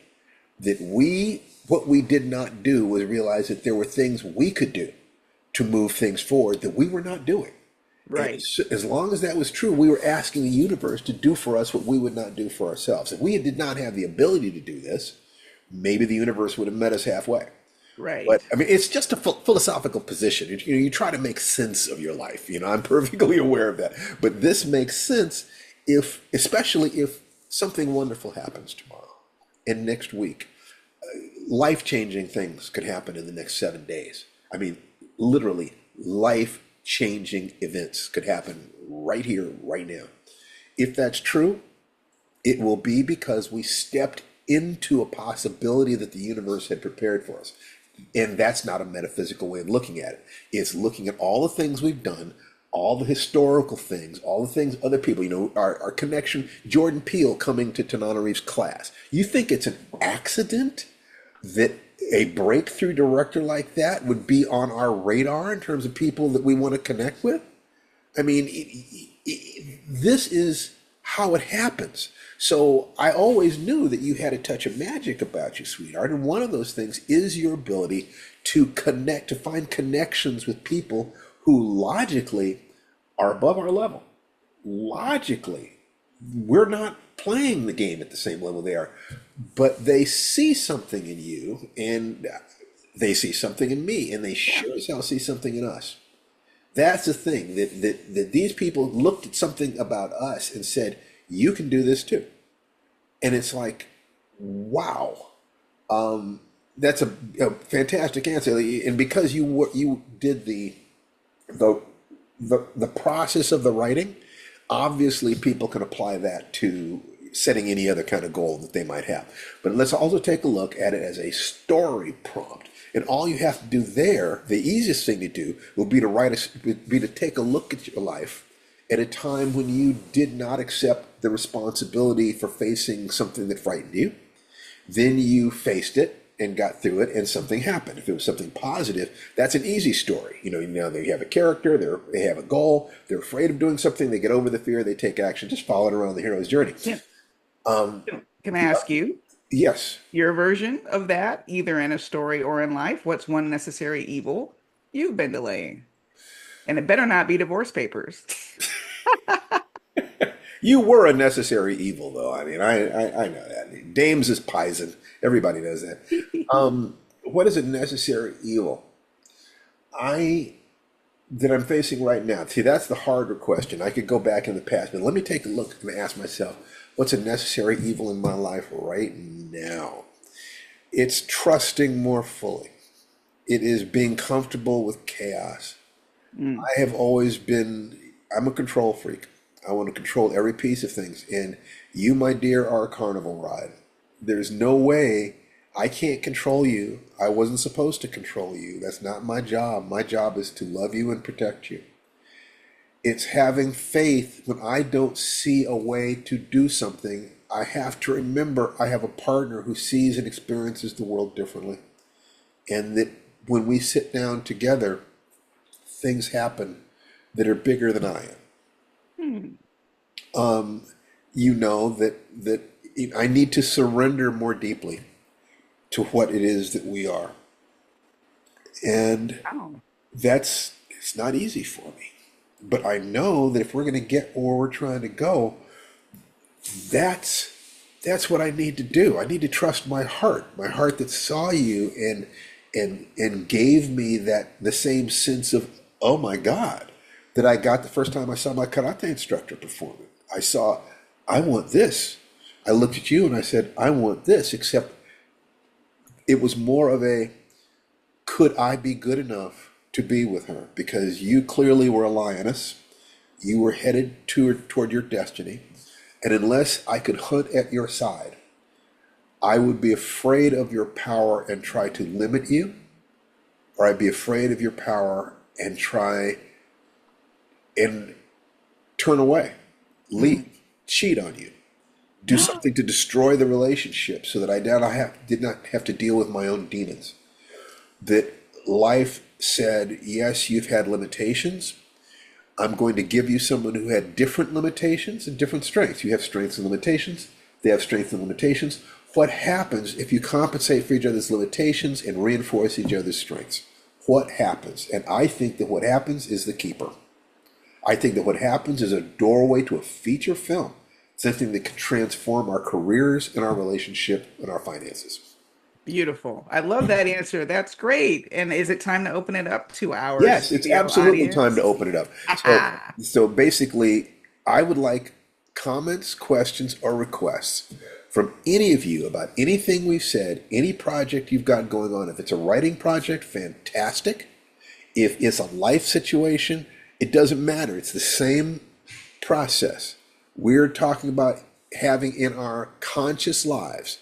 What we did not do was realize that there were things we could do to move things forward that we were not doing. And Right. as long as that was true, we were asking the universe to do for us what we would not do for ourselves. If we did not have the ability to do this, maybe the universe would have met us halfway. Right. But I mean, it's just a philosophical position. You try to make sense of your life. I'm perfectly aware of that. But this makes sense especially if something wonderful happens tomorrow and next week. Life-changing things could happen in the next 7 days. I mean, literally, life-changing events could happen right here, right now. If that's true, it will be because we stepped into a possibility that the universe had prepared for us. And that's not a metaphysical way of looking at it. It's looking at all the things we've done, all the historical things, all the things other people, our connection, Jordan Peele coming to Tananarive's class. You think it's an accident that a breakthrough director like that would be on our radar in terms of people that we want to connect with? I mean, this is how it happens. So I always knew that you had a touch of magic about you, sweetheart. And one of those things is your ability to connect, to find connections with people who logically are above our level. Logically, we're not playing the game at the same level they are, but they see something in you and they see something in me, and they sure as hell see something in us. That's the thing, that these people looked at something about us and said, you can do this too. And it's like, wow, that's a fantastic answer. And because you did the the process of the writing, obviously people can apply that to setting any other kind of goal that they might have. But let's also take a look at it as a story prompt. And all you have to do there, the easiest thing to do, will be to take a look at your life at a time when you did not accept the responsibility for facing something that frightened you. Then you faced it and got through it, and something happened. If it was something positive, that's an easy story. Now they have a character, they have a goal, they're afraid of doing something, they get over the fear, they take action, just follow it around the hero's journey. Yeah. Um, Can I ask you yes. your version of that, either in a story or in life? What's one necessary evil you've been delaying? And it better not be divorce papers. You were a necessary evil, though. I mean, I know that. Dames is Pison. Everybody knows that. What is a necessary evil? That I'm facing right now. See, that's the harder question. I could go back in the past, but let me take a look and ask myself, what's a necessary evil in my life right now? It's trusting more fully. It is being comfortable with chaos. Mm. I'm a control freak. I want to control every piece of things. And you, my dear, are a carnival ride. There's no way I can't control you. I wasn't supposed to control you. That's not my job. My job is to love you and protect you. It's having faith when I don't see a way to do something. I have to remember I have a partner who sees and experiences the world differently. And that when we sit down together, things happen that are bigger than I am. You know that I need to surrender more deeply to what it is that we are. And Wow. it's not easy for me. But I know that if we're going to get where we're trying to go, that's what I need to do. I need to trust my heart that saw you and gave me the same sense of, oh my God, that I got the first time I saw my karate instructor performing. I want this. I looked at you and I said, I want this, except it was more of a, could I be good enough to be with her? Because you clearly were a lioness. You were headed toward your destiny. And unless I could hunt at your side, I would be afraid of your power and try to limit you, or I'd be afraid of your power and try and turn away, leave, cheat on you, do something to destroy the relationship so that I did not have to deal with my own demons. That life said, yes, you've had limitations. I'm going to give you someone who had different limitations and different strengths. You have strengths and limitations. They have strengths and limitations. What happens if you compensate for each other's limitations and reinforce each other's strengths? What happens? And I think that what happens is the keeper. I think that what happens is a doorway to a feature film, something that can transform our careers and our relationship and our finances. Beautiful. I love that answer. That's great. And is it time to open it up to our Yes, it's studio absolutely time to audience? open it up. So basically, I would like comments, questions, or requests from any of you about anything we've said, any project you've got going on. If it's a writing project, fantastic. If it's a life situation, it doesn't matter. It's the same process. We're talking about having in our conscious lives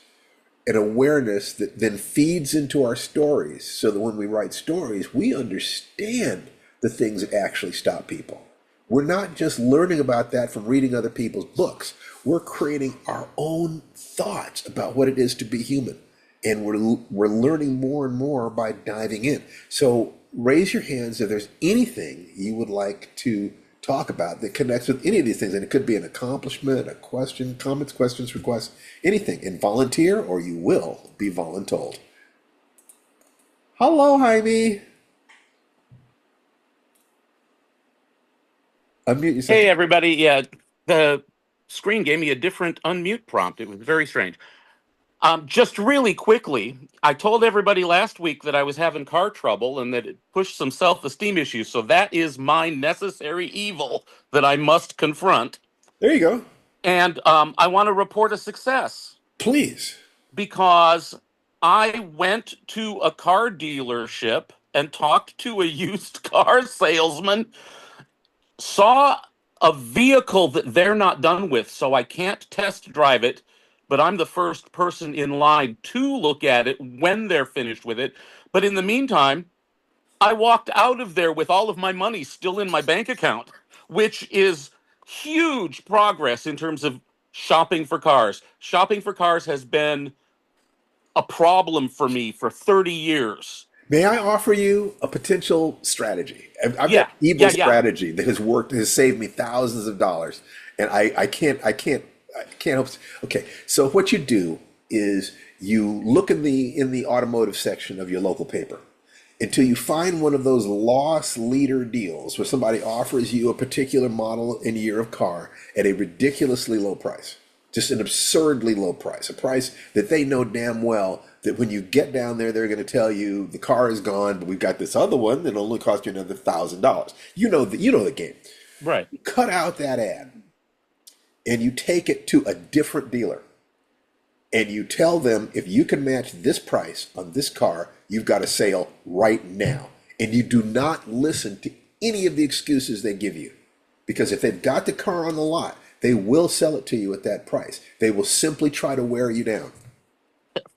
an awareness that then feeds into our stories so that when we write stories, we understand the things that actually stop people. We're not just learning about that from reading other people's books. We're creating our own thoughts about what it is to be human. And we're learning more and more by diving in. So raise your hands if there's anything you would like to talk about that connects with any of these things. And it could be an accomplishment, a question, comments, questions, requests, anything. And volunteer or you will be voluntold. Hello, Jaime. Unmute yourself. Hey, everybody. Yeah, the screen gave me a different unmute prompt. It was very strange. Just really quickly, I told everybody last week that I was having car trouble and that it pushed some self-esteem issues. So that is my necessary evil that I must confront. There you go. And I want to report a success Please. because I went to a car dealership and talked to a used car salesman, saw a vehicle that they're not done with, so I can't test drive it, but I'm the first person in line to look at it when they're finished with it. But in the meantime, I walked out of there with all of my money still in my bank account, which is huge progress in terms of shopping for cars. Shopping for cars has been a problem for me for 30 years. May I offer you a potential strategy? I've got Yeah, an evil yeah, yeah. strategy that has worked, has saved me thousands of dollars, and I can't help. Okay, so what you do is you look in the automotive section of your local paper until you find one of those loss leader deals where somebody offers you a particular model and year of car at a ridiculously low price, just an absurdly low price, a price that they know damn well that when you get down there, they're going to tell you the car is gone, but we've got this other one that only cost you another $1,000. You know the game. Right. Cut out that ad and you take it to a different dealer and you tell them if you can match this price on this car, you've got a sale right now. And you do not listen to any of the excuses they give you. Because if they've got the car on the lot, they will sell it to you at that price. They will simply try to wear you down.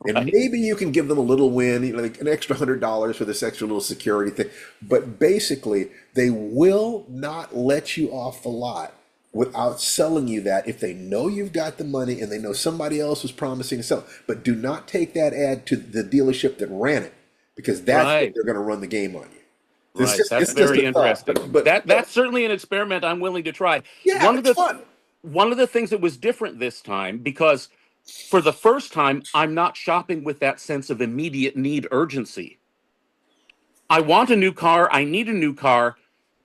And Right. maybe you can give them a little win, like an extra $100 for this extra little security thing. But basically, they will not let you off the lot without selling you that if they know you've got the money and they know somebody else was promising to sell. But do not take that ad to the dealership that ran it, because that's what Right. they're going to run the game on you. Right. That's It's just very a thought, interesting. but That's certainly an experiment I'm willing to try. yeah, One of it's the fun. one of the things that was different this time, because for the first time I'm not shopping with that sense of immediate need urgency. I want a new car, I need a new car,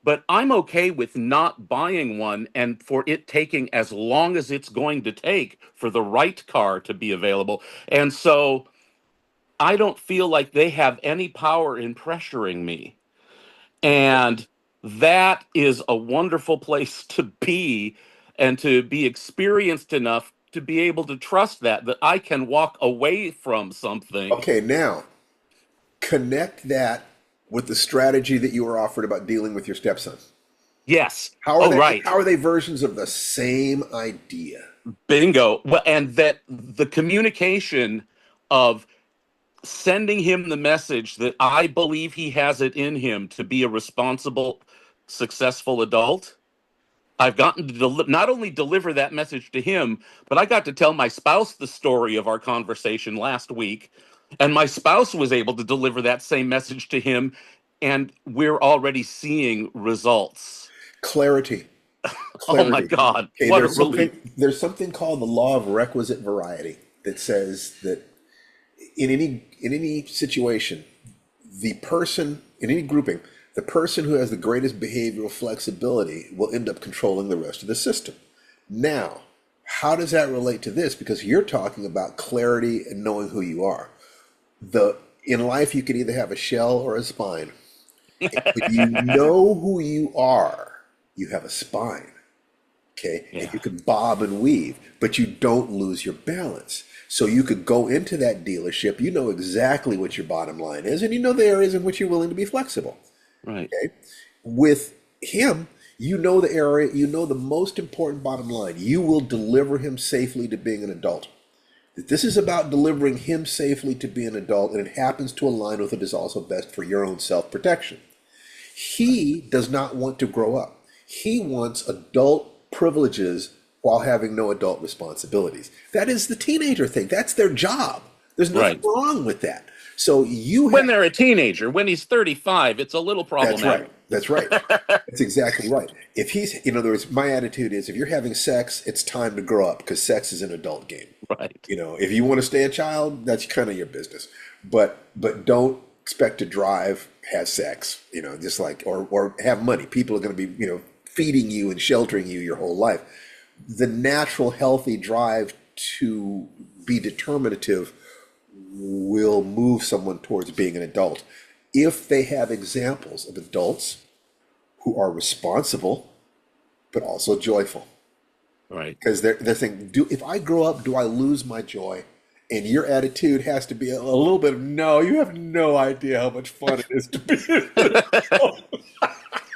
but I'm okay with not buying one and for it taking as long as it's going to take for the right car to be available. And so I don't feel like they have any power in pressuring me. And that is a wonderful place to be and to be experienced enough to be able to trust that I can walk away from something. Okay, now connect that with the strategy that you were offered about dealing with your stepson. Yes. How are Oh, they? right. How are they versions of the same idea? Bingo. Well, and that the communication of sending him the message that I believe he has it in him to be a responsible, successful adult. I've gotten to not only deliver that message to him, but I got to tell my spouse the story of our conversation last week. And my spouse was able to deliver that same message to him. And we're already seeing results. Clarity, Oh my clarity. God. Okay, What a relief. there's something called the law of requisite variety that says that in any situation, the person in any grouping, the person who has the greatest behavioral flexibility will end up controlling the rest of the system. Now, how does that relate to this? Because you're talking about clarity and knowing who you are. The in life you can either have a shell or a spine. When you know who you are, you have a spine. Okay, and Yeah. you can bob and weave, but you don't lose your balance. So you could go into that dealership, you know exactly what your bottom line is, and you know the areas in which you're willing to be flexible. Right. Okay, with him, you know the area, you know the most important bottom line. You will deliver him safely to being an adult. This is about delivering him safely to be an adult, and it happens to align with what is also best for your own self-protection. He does not want to grow up. He wants adult privileges while having no adult responsibilities. That is the teenager thing. That's their job. There's nothing Right. wrong with that. So you When have, they're a teenager, when he's 35, it's a little that's problematic. right. That's right. That's exactly right. If he's, in other words, my attitude is if you're having sex, it's time to grow up because sex is an adult game. Right. If you want to stay a child, that's kind of your business. But don't expect to drive, have sex, just like or have money. People are going to be, feeding you and sheltering you your whole life. The natural, healthy drive to be determinative will move someone towards being an adult if they have examples of adults who are responsible but also joyful. Right. Because they're saying, if I grow up, do I lose my joy? And your attitude has to be a little bit of, no, you have no idea how much fun it is to be.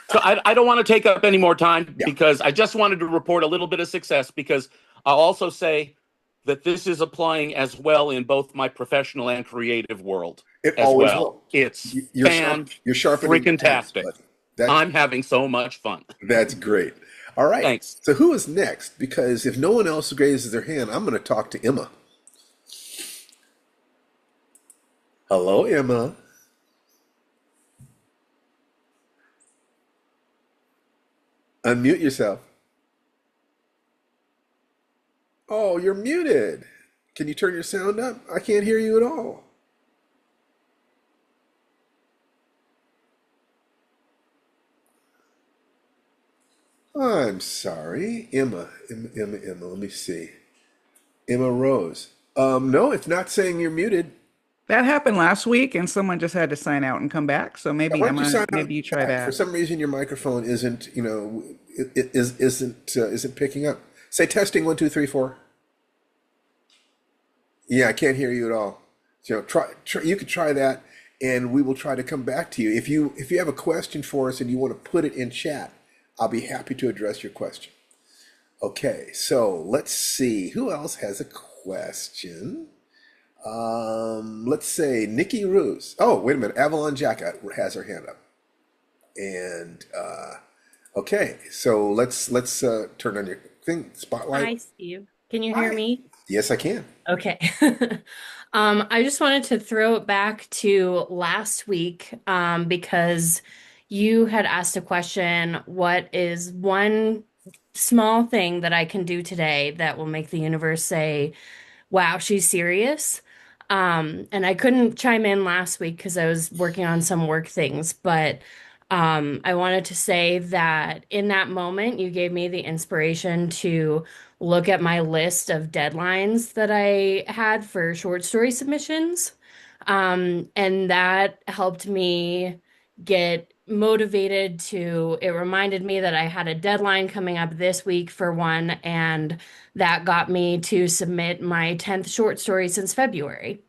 So I don't want to take up any more time Yeah, because I just wanted to report a little bit of success because I'll also say that this is applying as well in both my professional and creative world it as always well. will. It's You're sharp. fan You're sharpening the freaking axe, tastic. buddy. That's I'm having so much fun. that's great. All right. Thanks. So who is next? Because if no one else raises their hand, I'm going to talk to Emma. Hello, Emma. Unmute yourself. Oh, you're muted. Can you turn your sound up? I can't hear you at all. I'm sorry. Emma. Let me see. Emma Rose. No, it's not saying you're muted. That happened last week, and someone just had to sign out and come back. So Yeah, maybe why don't you Emma, sign out and maybe you come try back? For that. some reason, your microphone isn't picking up. Say testing 1 2 3 4. Yeah, I can't hear you at all. So try. You could try that, and we will try to come back to you. If you have a question for us and you want to put it in chat, I'll be happy to address your question. Okay, so let's see who else has a question. Let's say Nikki Ruse. Oh, wait a minute. Avalon Jacka has her hand up. And okay, so let's turn on your thing spotlight. Hi, Steve. Can you hear Hi. me? Yes, I can. Okay. I just wanted to throw it back to last week, because you had asked a question, what is one small thing that I can do today that will make the universe say, wow, she's serious? And I couldn't chime in last week because I was working on some work things, but I wanted to say that in that moment, you gave me the inspiration to look at my list of deadlines that I had for short story submissions. And that helped me get motivated to, it reminded me that I had a deadline coming up this week for one, and that got me to submit my 10th short story since February.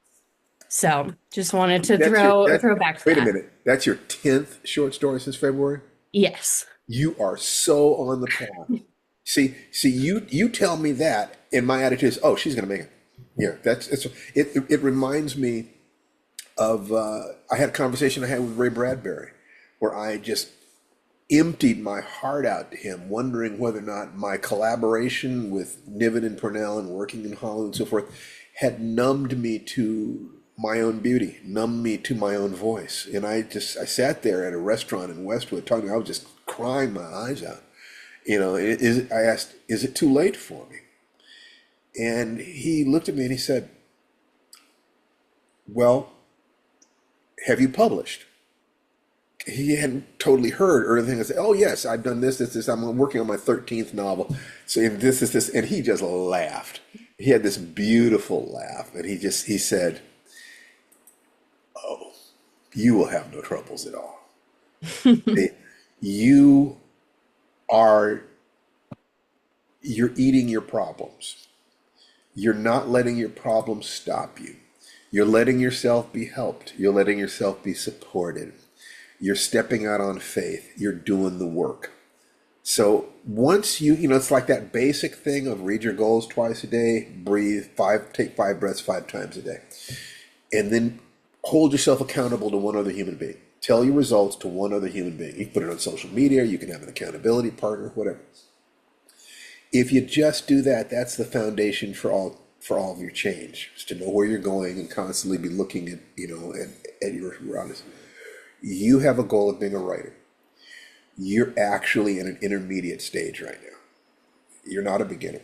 So just wanted to That's your throw that. throw back to Wait a that. minute. That's your 10th short story since February. Yes. You are so on the path. See, you tell me that, and my attitude is, oh, she's gonna make it. Yeah, it reminds me of I had a conversation I had with Ray Bradbury, where I just emptied my heart out to him, wondering whether or not my collaboration with Niven and Purnell and working in Hollywood and so forth had numbed me to my own beauty, numbed me to my own voice. And I sat there at a restaurant in Westwood talking, I was just crying my eyes out. I asked, is it too late for me? And he looked at me and he said, well, have you published? He hadn't totally heard or anything. I said, oh yes, I've done this. I'm working on my 13th novel. So and this, and he just laughed. He had this beautiful laugh, and he said, you will have no troubles at all. They- You are, you're eating your problems. You're not letting your problems stop you. You're letting yourself be helped. You're letting yourself be supported. You're stepping out on faith. You're doing the work. So once it's like that basic thing of read your goals twice a day, breathe five, take 5 breaths 5 times a day, and then hold yourself accountable to one other human being. Tell your results to one other human being. You can put it on social media, you can have an accountability partner, whatever. If you just do that, that's the foundation for all of your change. Is to know where you're going and constantly be looking at your surroundings. You have a goal of being a writer. You're actually in an intermediate stage right now. You're not a beginner.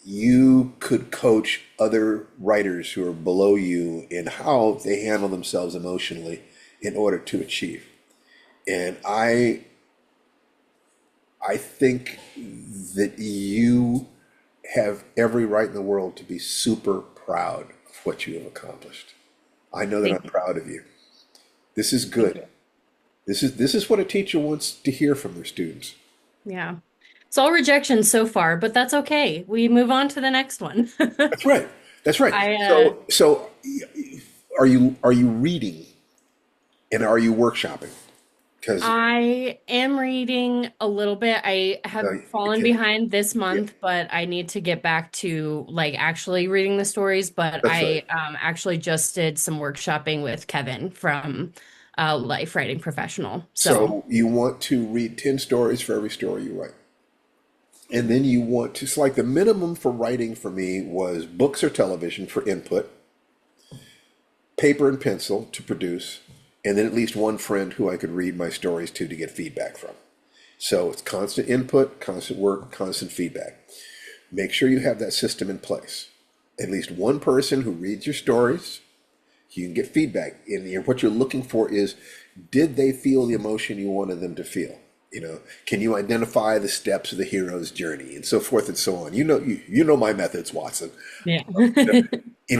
You could coach other writers who are below you in how they handle themselves emotionally in order to achieve. And I think that you have every right in the world to be super proud of what you have accomplished. I know that I'm Thank you. proud of you. This is Thank good. you. This is what a teacher wants to hear from their students. Yeah. It's all rejection so far, but that's okay. We move on to the next one. That's right. That's right. I So are you reading and are you workshopping? Because I am reading a little bit. I have fallen okay, behind this yeah, month, but I need to get back to like actually reading the stories. But that's right. I actually just did some workshopping with Kevin from Lifewriting Professional. So So you want to read 10 stories for every story you write. And then you want to, it's like the minimum for writing for me was books or television for input, paper and pencil to produce, and then at least one friend who I could read my stories to get feedback from. So it's constant input, constant work, constant feedback. Make sure you have that system in place. At least one person who reads your stories, you can get feedback. And what you're looking for is, did they feel the emotion you wanted them to feel? Can you identify the steps of the hero's journey and so forth and so on? You know my methods, Watson. yeah.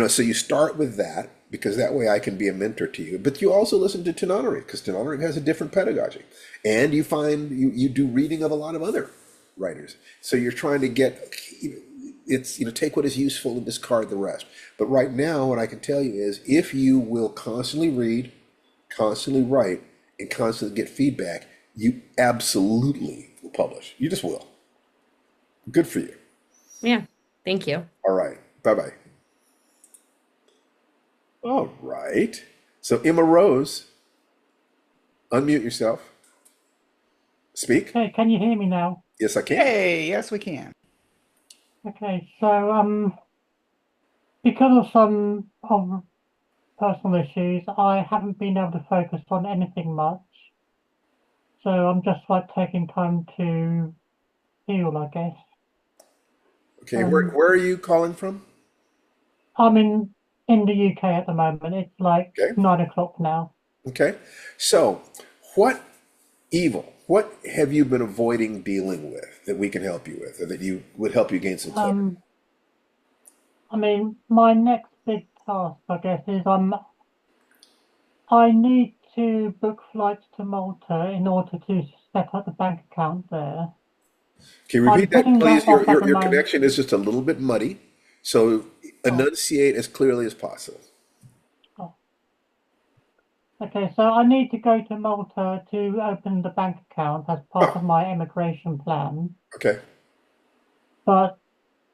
So you start with that because that way I can be a mentor to you. But you also listen to Tananarive because Tananarive has a different pedagogy, and you find you do reading of a lot of other writers. So you're trying to get it's take what is useful and discard the rest. But right now, what I can tell you is if you will constantly read, constantly write, and constantly get feedback, you absolutely will publish. You just will. Good for you. Yeah. Thank you. All right. Bye bye. All right. So Emma Rose, unmute yourself. Speak. Okay, can you hear me now? Yes, I can. Hey, yes, we can. Okay, so because of some personal issues, I haven't been able to focus on anything much. So I'm just like taking time to heal, I guess. Okay. Where Um, where are you calling from? I'm in the UK at the moment. It's like Okay. 9 o'clock now. Okay. So, what have you been avoiding dealing with that we can help you with, or that you would help you gain some clarity? I mean, my next big task, I guess, is I need to book flights to Malta in order to set up the bank account there. Can you I'm repeat that, putting that please? Your off at your the your moment. connection is just a little bit muddy, so Oh, enunciate as clearly as possible. oh. Okay, so I need to go to Malta to open the bank account as part of Oh, my immigration plan, okay. but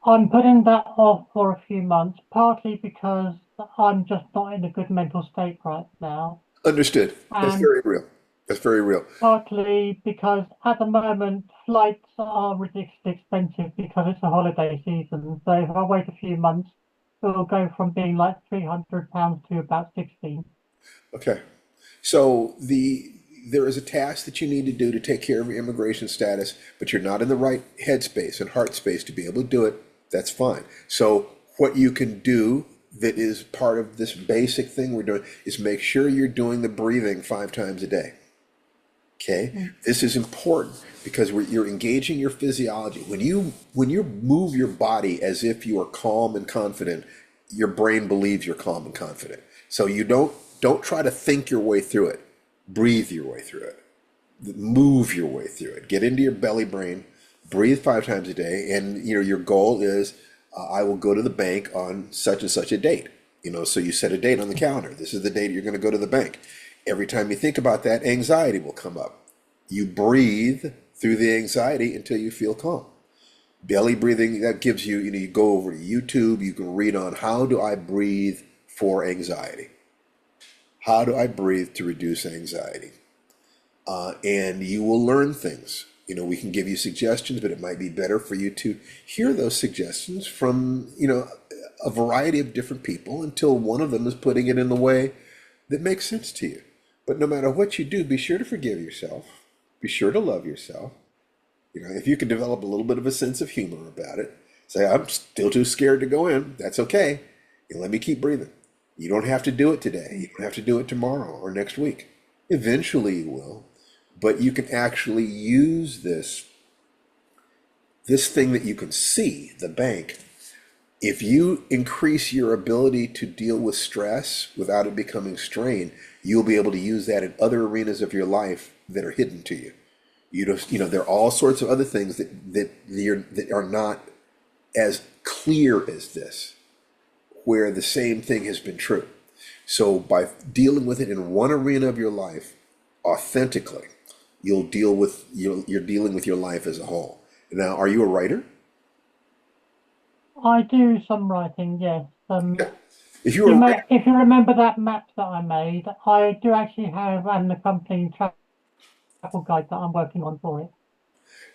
I'm putting that off for a few months, partly because I'm just not in a good mental state right now, Understood. That's and very real. That's very real. partly because at the moment flights are ridiculously expensive because it's a holiday season. So if I wait a few months, it will go from being like £300 to about 16. Okay. So there is a task that you need to do to take care of your immigration status, but you're not in the right headspace and heart space to be able to do it. That's fine. So what you can do that is part of this basic thing we're doing is make sure you're doing the breathing 5 times a day. Okay, Mm. this is important because you're engaging your physiology. When you move your body as if you are calm and confident, your brain believes you're calm and confident. So you don't Don't try to think your way through it. Breathe your way through it. Move your way through it. Get into your belly brain. Breathe 5 times a day, and your goal is, I will go to the bank on such and such a date. So you set a date on the calendar. This is the date you're going to go to the bank. Every time you think about that, anxiety will come up. You breathe through the anxiety until you feel calm. Belly breathing, that gives you, you go over to YouTube, you can read on how do I breathe for anxiety? How do I breathe to reduce anxiety? And you will learn things. We can give you suggestions, but it might be better for you to hear those suggestions from, a variety of different people until one of them is putting it in the way that makes sense to you. But no matter what you do, be sure to forgive yourself. Be sure to love yourself. If you can develop a little bit of a sense of humor about it, say, I'm still too scared to go in. That's okay. Let me keep breathing. You don't have to do it today. You don't have to do it tomorrow or next week. Eventually you will. But you can actually use this thing that you can see, the bank. If you increase your ability to deal with stress without it becoming strain, you'll be able to use that in other arenas of your life that are hidden to you. There are all sorts of other things that are not as clear as this, where the same thing has been true. So by dealing with it in one arena of your life authentically, you're dealing with your life as a whole. Now, are you a writer? I do some writing, yes. Yeah. If you're a writer, If you remember that map that I made, I do actually have an accompanying travel guide that I'm working on for it.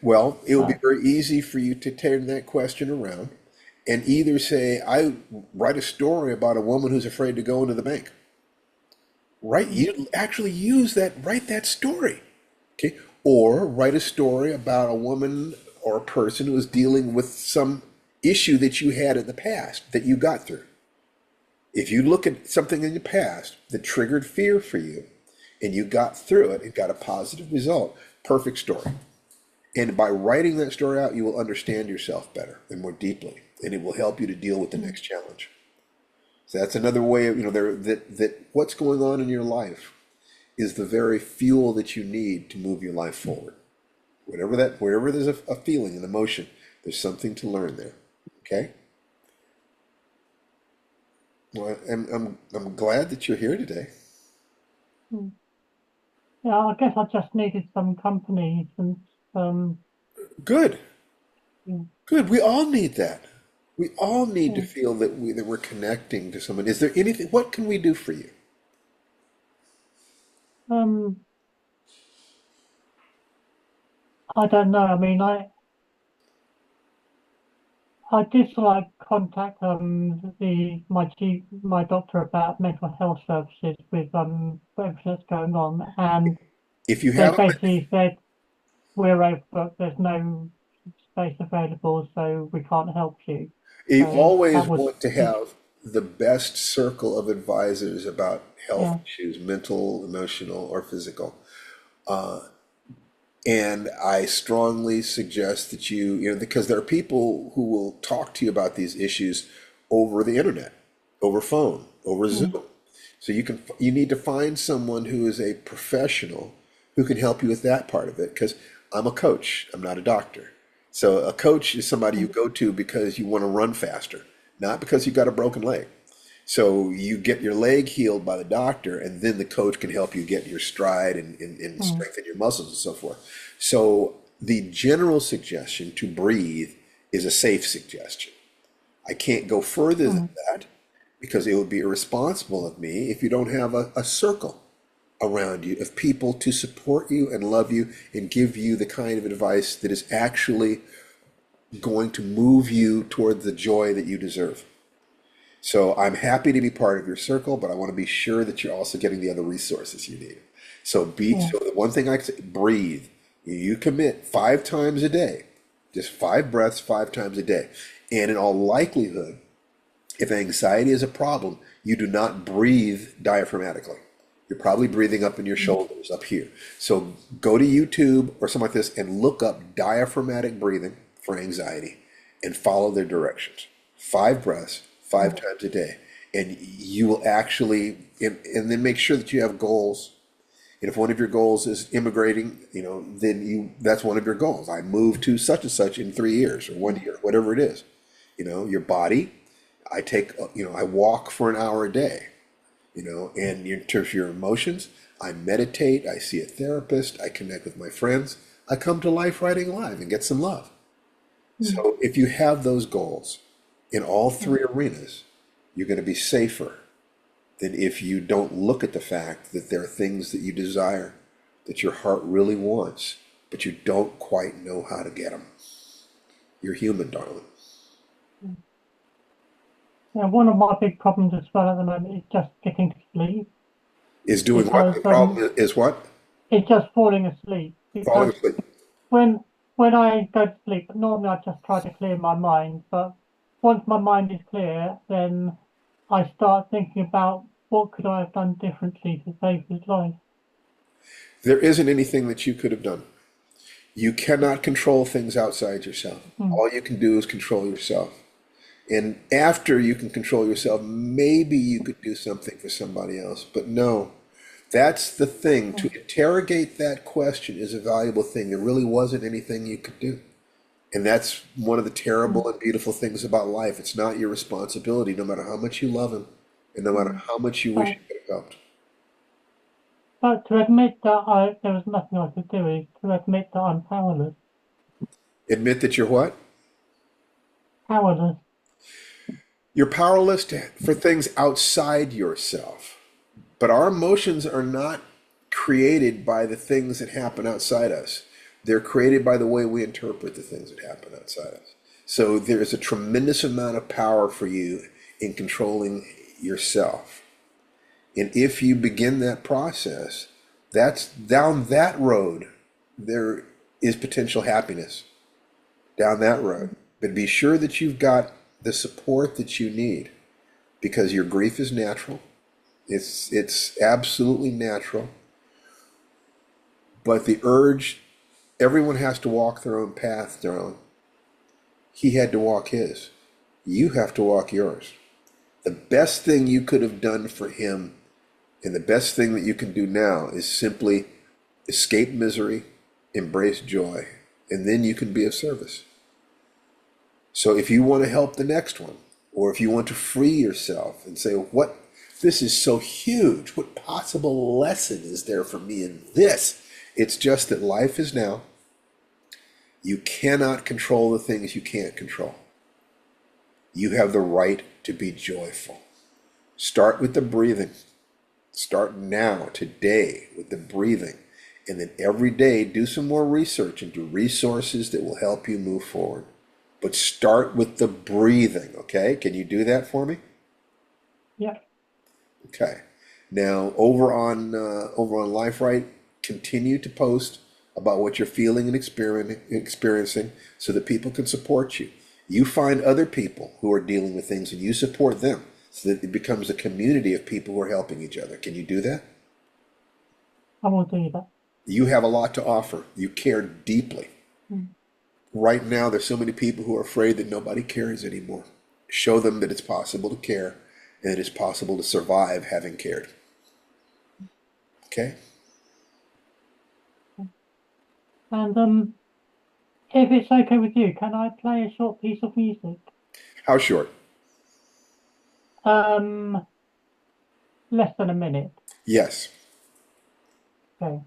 well, it would be So, very easy for you to turn that question around and either say, I write a story about a woman who's afraid to go into the bank. Right? You actually write that story. Okay? Or write a story about a woman or a person who is dealing with some issue that you had in the past that you got through. If you look at something in the past that triggered fear for you and you got through it and got a positive result, perfect story. And by writing that story out, you will understand yourself better and more deeply, and it will help you to deal with the next challenge. So that's another way of, that what's going on in your life is the very fuel that you need to move your life forward. Wherever there's a feeling, an emotion, there's something to learn there. Okay? Well, I'm glad that you're here today. mm, yeah, I guess I just needed some company and um, Good. mm, Good. We all need that. We all need to mm. feel that we're connecting to someone. Is there anything? What can we do for you? Um, I don't know. I mean, I did like contact my doctor about mental health services with whatever that's going on, and If you they have, basically said we're overbooked. There's no space available, so we can't help you. you So always that was want to have the best circle of advisors about health yeah. issues, mental, emotional, or physical. And I strongly suggest that because there are people who will talk to you about these issues over the internet, over phone, over Mm, Zoom. So you need to find someone who is a professional who can help you with that part of it. Because I'm a coach, I'm not a doctor. So a coach is somebody you mm, go to because you want to run faster, not because you've got a broken leg. So you get your leg healed by the doctor, and then the coach can help you get your stride and mm, strengthen your muscles and so forth. So the general suggestion to breathe is a safe suggestion. I can't go further than mm, that because it would be irresponsible of me if you don't have a circle around you of people to support you and love you and give you the kind of advice that is actually going to move you toward the joy that you deserve. So I'm happy to be part of your circle, but I want to be sure that you're also getting the other resources you need. yeah. So the one thing I can say, breathe. You commit 5 times a day, just 5 breaths 5 times a day. And in all likelihood, if anxiety is a problem, you do not breathe diaphragmatically. You're probably breathing up in your Mm, shoulders, up here. So go to YouTube or something like this and look up diaphragmatic breathing for anxiety and follow their directions. 5 breaths, five mm, times a day. And you will actually, and then make sure that you have goals. And if one of your goals is immigrating, then that's one of your goals. I move to such and such in 3 years or 1 year, whatever it is. Your body, I walk for an hour a day, and in terms of your emotions, I meditate, I see a therapist, I connect with my friends, I come to Life Writing Live and get some love. So if you have those goals in all three arenas, you're going to be safer than if you don't look at the fact that there are things that you desire, that your heart really wants, but you don't quite know how to get them. You're human, darling. Yeah, one of my big problems as well at the moment is just getting to sleep Is doing what? because The problem is what? it's just falling asleep. Falling Because asleep. when when I go to sleep, normally I just try to clear my mind, but once my mind is clear, then I start thinking about what could I have done differently to save his life. There isn't anything that you could have done. You cannot control things outside yourself. All you can do is control yourself. And after you can control yourself, maybe you could do something for somebody else. But no, that's the thing. To interrogate that question is a valuable thing. There really wasn't anything you could do. And that's one of the terrible and beautiful things about life. It's not your responsibility, no matter how much you love him and no matter how much you wish you could have helped. But to admit that there was nothing I could do is to admit that I'm powerless. Admit that you're what? Powerless. You're powerless for things outside yourself. But our emotions are not created by the things that happen outside us. They're created by the way we interpret the things that happen outside us. So there's a tremendous amount of power for you in controlling yourself. And if you begin that process, that's down that road, there is potential happiness down that road. But be sure that you've got the support that you need, because your grief is natural. It's absolutely natural. But the urge, everyone has to walk their own path, darling. He had to walk his. You have to walk yours. The best thing you could have done for him, and the best thing that you can do now, is simply escape misery, embrace joy, and then you can be of service. So if you want to help the next one, or if you want to free yourself and say, this is so huge, what possible lesson is there for me in this? It's just that life is now. You cannot control the things you can't control. You have the right to be joyful. Start with the breathing. Start now, today, with the breathing. And then every day, do some more research into resources that will help you move forward. But start with the breathing, okay? Can you do that for me? Yeah. Okay. Now, over on LifeWrite, continue to post about what you're feeling and experiencing so that people can support you. You find other people who are dealing with things and you support them so that it becomes a community of people who are helping each other. Can you do that? I will do that. You have a lot to offer. You care deeply. Right now, there's so many people who are afraid that nobody cares anymore. Show them that it's possible to care and it is possible to survive having cared. Okay? And if it's okay with you, can I play a short piece of music? How short? Less than a minute. Yes. Okay.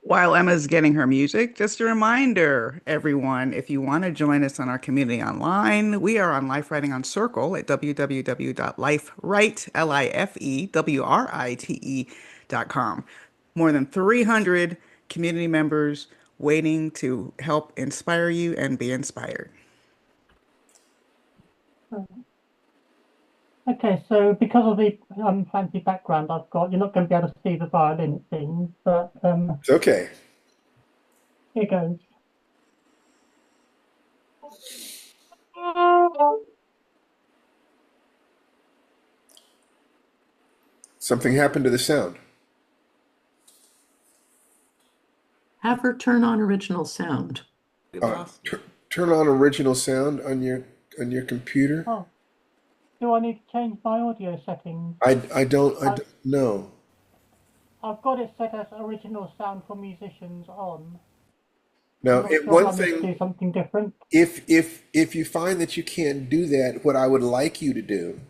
While Emma's getting her music, just a reminder, everyone, if you want to join us on our community online, we are on Life Writing on Circle at www.lifewrite.com. More than 300 community members waiting to help inspire you and be inspired. Okay, so because of the fancy background I've got, you're not going to be able to see the violin, it seems, but It's okay. here goes. Something happened to the sound. Have her turn on original sound. We lost. Turn on original sound on your computer. Oh, Do I need to change my audio settings? I I, don't know. I've got it set as original sound for musicians on. I'm Now, not sure if one I need to thing, do something different. if you find that you can't do that, what I would like you to do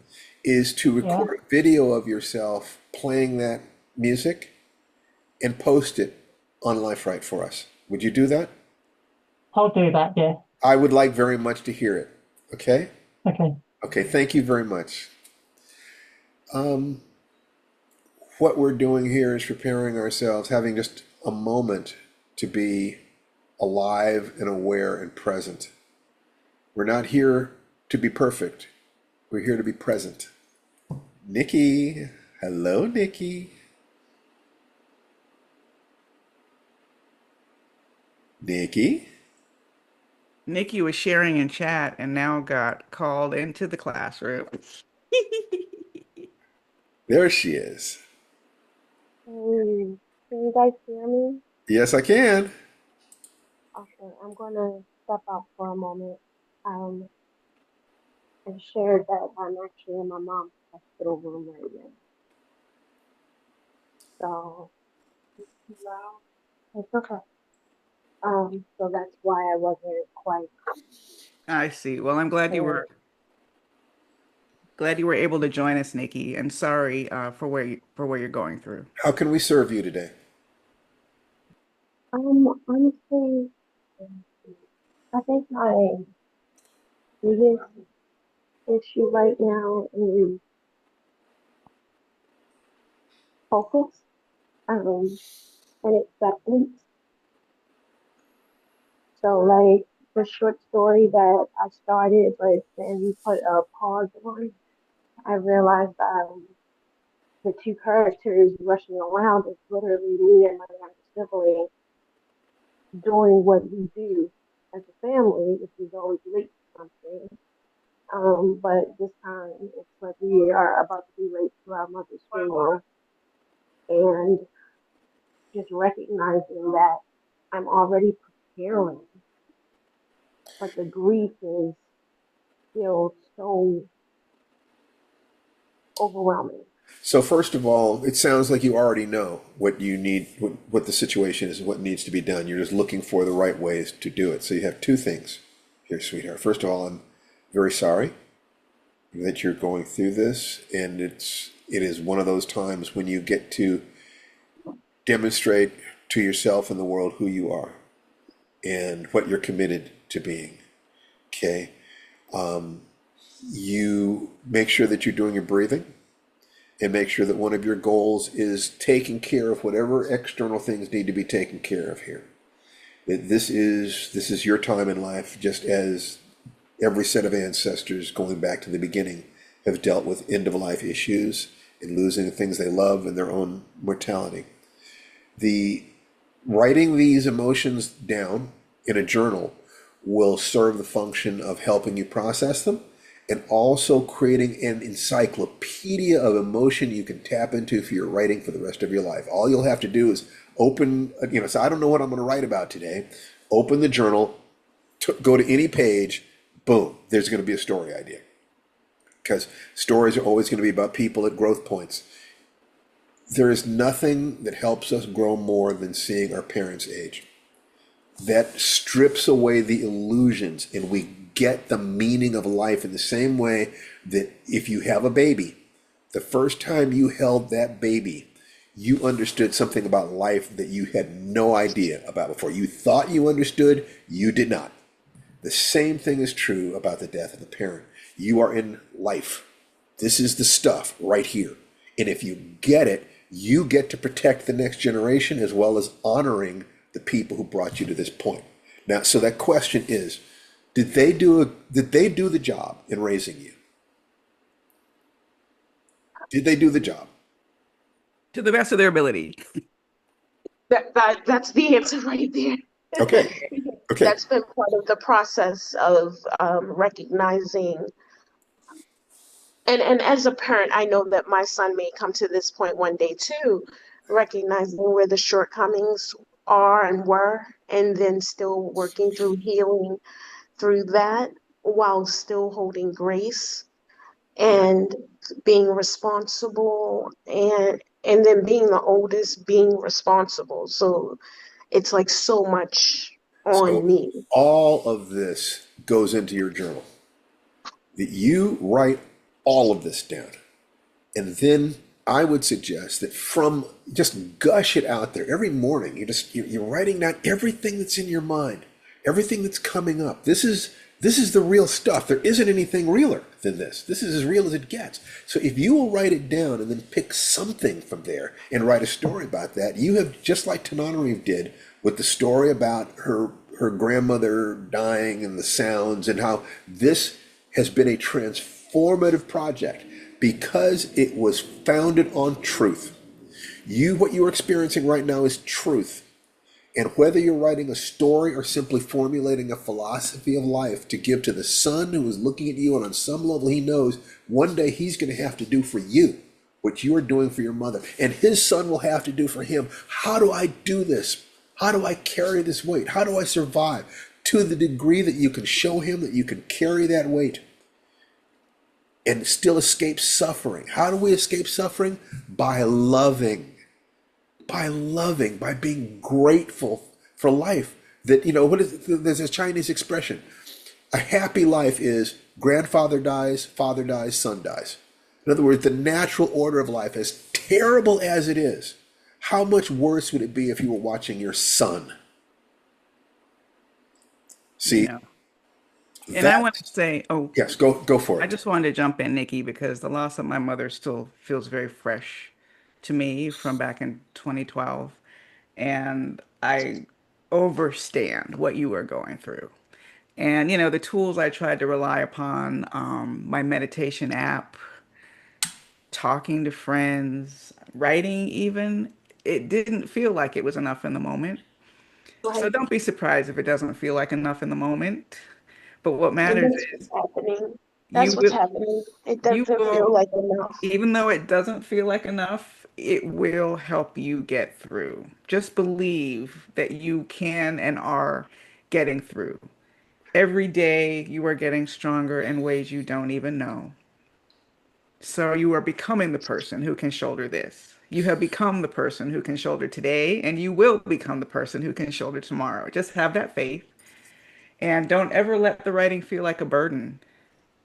is to Yeah, record a video of yourself playing that music and post it on Lifewrite for us. Would you do that? I'll do that. Yeah. I would like very much to hear it. Okay? Okay. Okay, thank you very much. Um, what we're doing here is preparing ourselves, having just a moment to be alive and aware and present. We're not here to be perfect. We're here to be present. Nikki, hello, Nikki. Nikki, Nikki was sharing in chat and now got called into the classroom. there she is. Can you guys hear me? Yes, I can. Okay, I'm gonna step out for a moment. And share that I'm actually in my mom's hospital room right now. So no, it's okay. So that's why I wasn't quite I see. Well, I'm glad clear. you were able to join us, Nikki, and sorry for where you're going through. How can we serve you today? Honestly, I think my biggest issue right now is focus, and acceptance. So like the short story that I started, but then put a pause on, I realized the two characters rushing around is literally me and my younger sibling doing what we do as a family, which is always late to something. But this time it's like we are about to be late to our mother's funeral, and just recognizing that I'm already preparing, but the grief is still so overwhelming. So first of all, it sounds like you already know what you need, what the situation is, what needs to be done. You're just looking for the right ways to do it. So you have two things here, sweetheart. First of all, I'm very sorry that you're going through this, and it is one of those times when you get to demonstrate to yourself and the world who you are and what you're committed to being. Okay? You make sure that you're doing your breathing, and make sure that one of your goals is taking care of whatever external things need to be taken care of here. That this is your time in life, just as every set of ancestors going back to the beginning have dealt with end of life issues and losing the things they love and their own mortality. The writing these emotions down in a journal will serve the function of helping you process them, and also creating an encyclopedia of emotion you can tap into for your writing for the rest of your life. All you'll have to do is open, so I don't know what I'm going to write about today. Open the journal, go to any page, boom, there's going to be a story idea. Because stories are always going to be about people at growth points. There is nothing that helps us grow more than seeing our parents age. That strips away the illusions, and we get the meaning of life in the same way that if you have a baby, the first time you held that baby, you understood something about life that you had no idea about before. You thought you understood, you did not. The same thing is true about the death of the parent. You are in life. This is the stuff right here. And if you get it, you get to protect the next generation as well as honoring the people who brought you to this point. Now, so that question is, did they do the job in raising you? Did they do the job? To the best of their ability. That's the answer right there. Okay. Okay. That's been part of the process of recognizing. And as a parent, I know that my son may come to this point one day too, recognizing where the shortcomings are and were, and then still working through healing through that while still holding grace. and being responsible, and then being the oldest, being responsible. So it's like so much on So me. all of this goes into your journal. That you write all of this down. And then I would suggest that from just gush it out there every morning. You're writing down everything that's in your mind, everything that's coming up. This is the real stuff. There isn't anything realer than this. This is as real as it gets. So if you will write it down and then pick something from there and write a story about that, you have, just like Tananarive did with the story about her grandmother dying and the sounds, and how this has been a transformative project because it was founded on truth. What you're experiencing right now is truth. And whether you're writing a story or simply formulating a philosophy of life to give to the son who is looking at you, and on some level he knows one day he's going to have to do for you what you are doing for your mother, and his son will have to do for him. How do I do this? How do I carry this weight? How do I survive? To the degree that you can show him that you can carry that weight and still escape suffering. How do we escape suffering? By loving. By being grateful for life. That, there's a Chinese expression. A happy life is grandfather dies, father dies, son dies. In other words, the natural order of life, as terrible as it is, how much worse would it be if you were watching your son? See, And I want to say, yes, go for I it. just wanted to jump in, Nikki, because the loss of my mother still feels very fresh to me from back in 2012. And I overstand what you are going through. And, the tools I tried to rely upon, my meditation app, talking to friends, writing even, it didn't feel like it was enough in the moment. So Right. don't be surprised if it doesn't feel like enough in the moment. But what And matters that's is what's happening. you That's what's will, happening. It you doesn't feel will, like enough. even though it doesn't feel like enough, it will help you get through. Just believe that you can and are getting through. Every day you are getting stronger in ways you don't even know. So you are becoming the person who can shoulder this. You have become the person who can shoulder today, and you will become the person who can shoulder tomorrow. Just have that faith, and don't ever let the writing feel like a burden.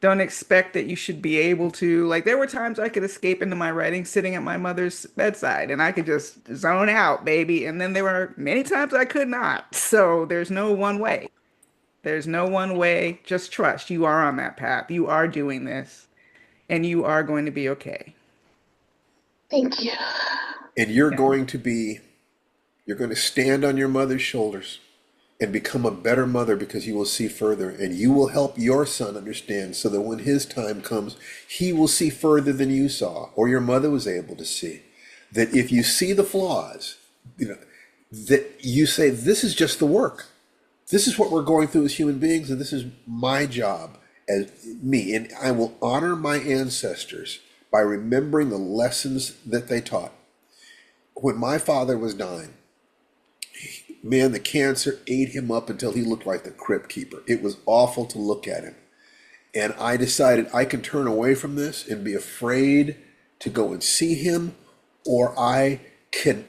Don't expect that you should be able to, like, there were times I could escape into my writing sitting at my mother's bedside and I could just zone out, baby. And then there were many times I could not. So there's no one way. There's no one way. Just trust you are on that path. You are doing this and you are going to be okay. Thank you. And you're going to stand on your mother's shoulders and become a better mother, because you will see further, and you will help your son understand, so that when his time comes, he will see further than you saw or your mother was able to see. That if you see the flaws, that you say, this is just the work. This is what we're going through as human beings, and this is my job as me. And I will honor my ancestors by remembering the lessons that they taught. When my father was dying, man, the cancer ate him up until he looked like the crypt keeper. It was awful to look at him. And I decided I can turn away from this and be afraid to go and see him, or I can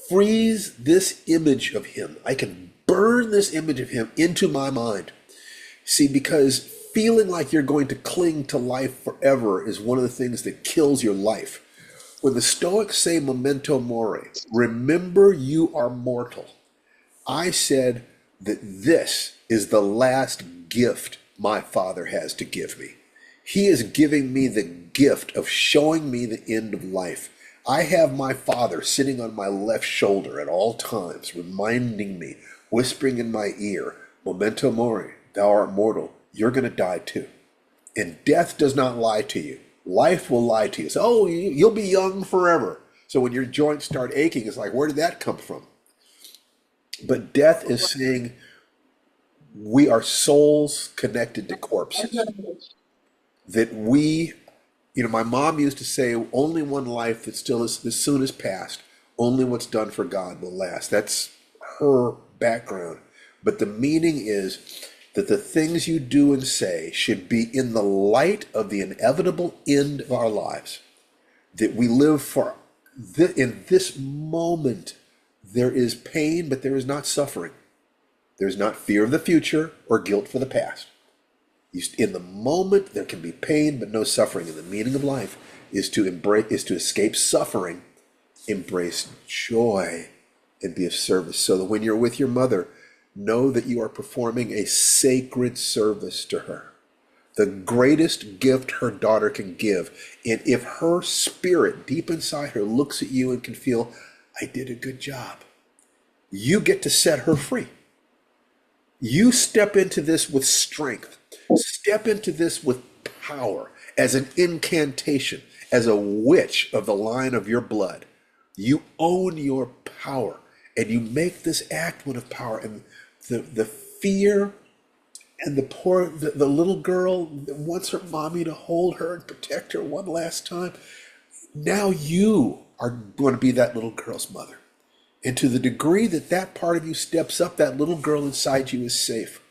freeze this image of him. I can burn this image of him into my mind. See, because feeling like you're going to cling to life forever is one of the things that kills your life. When the Stoics say memento mori, remember you are mortal, I said that this is the last gift my father has to give me. He is giving me the gift of showing me the end of life. I have my father sitting on my left shoulder at all times, reminding me, whispering in my ear, memento mori, thou art mortal. You're going to die too. And death does not lie to you. Life will lie to you. So, you'll be young forever. So when your joints start aching, it's like, where did that come from? But death is saying we are souls connected to corpses. That my mom used to say, only one life that still is, as soon as past, only what's done for God will last. That's her background. But the meaning is that the things you do and say should be in the light of the inevitable end of our lives, that we live for in this moment. There is pain, but there is not suffering. There's not fear of the future or guilt for the past. In the moment, there can be pain, but no suffering. And the meaning of life is to escape suffering, embrace joy, and be of service. So that when you're with your mother, know that you are performing a sacred service to her, the greatest gift her daughter can give. And if her spirit deep inside her looks at you and can feel, I did a good job, you get to set her free. You step into this with strength. Step into this with power, as an incantation, as a witch of the line of your blood. You own your power, and you make this act one of power. And the fear and the little girl that wants her mommy to hold her and protect her one last time, now you are going to be that little girl's mother. And to the degree that that part of you steps up, that little girl inside you is safe.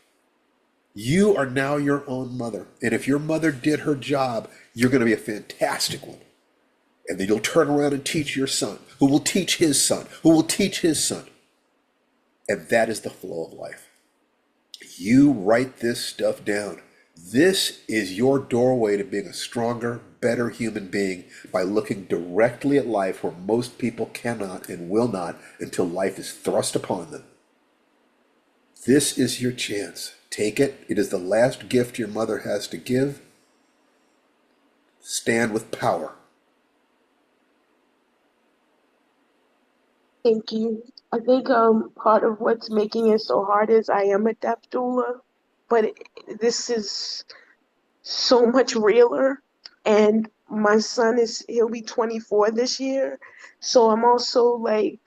You are now your own mother. And if your mother did her job, you're going to be a fantastic one. And then you'll turn around and teach your son, who will teach his son, who will teach his son. And that is the flow of life. You write this stuff down. This is your doorway to being a stronger, better human being, by looking directly at life where most people cannot and will not until life is thrust upon them. This is your chance. Take it. It is the last gift your mother has to give. Stand with power. Thank you. I think part of what's making it so hard is I am a deaf doula, but this is so much realer. And my son he'll be 24 this year. So I'm also like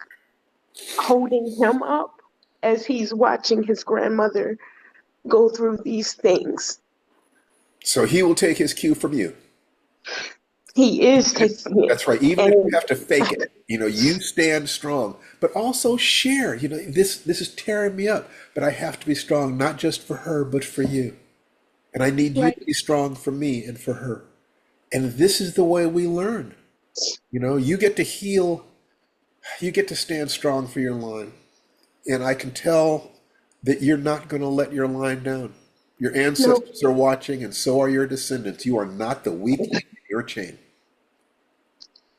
holding him up as he's watching his grandmother go through these things. So he will take his cue from you. He is taking it. That's right. Even if you have to fake it, you stand strong, but also share. This is tearing me up, but I have to be strong, not just for her, but for you. And I need you to be strong for me and for her. And this is the way we learn. You get to heal. You get to stand strong for your line. And I can tell that you're not going to let your line down. Your ancestors are watching, and so are your descendants. You are not the weak link in your chain.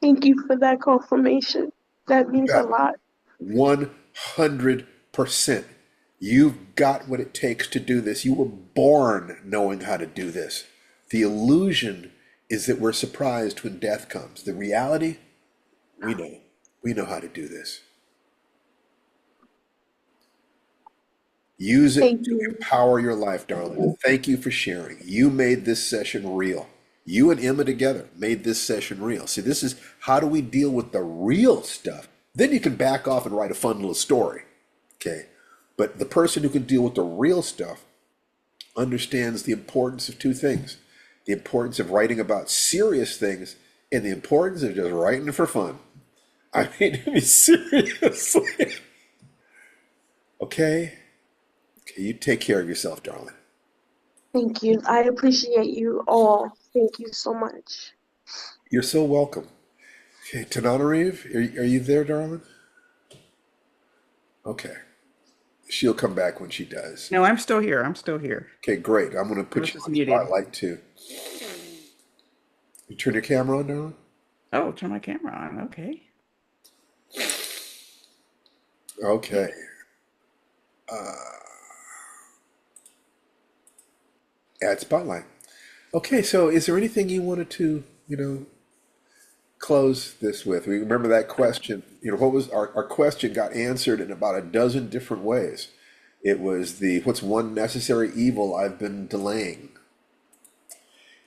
Thank you for that confirmation. That means a lot. 100%. You've got what it takes to do this. You were born knowing how to do this. The illusion is that we're surprised when death comes. The reality, we know. We know how to do this. Use it to empower your life, darling. Thank you for sharing. You made this session real. You and Emma together made this session real. See, this is how do we deal with the real stuff? Then you can back off and write a fun little story. Okay. But the person who can deal with the real stuff understands the importance of two things: the importance of writing about serious things and the importance of just writing for fun. I mean, seriously. Okay? Okay, you take care of yourself, darling. Thank you. I appreciate you all. Thank you so much. You're so welcome. Okay, Tananarive, are you there, darling? Okay. She'll come back when she does. No, I'm still here. I'm still here. Okay, great. I'm going to put you on the spotlight too. You turn your camera on, darling? Oh, turn my camera on. Okay. Okay. Add spotlight. Okay, so is there anything you wanted to, close this with? We remember that question. What was our question got answered in about a dozen different ways. It was what's one necessary evil I've been delaying?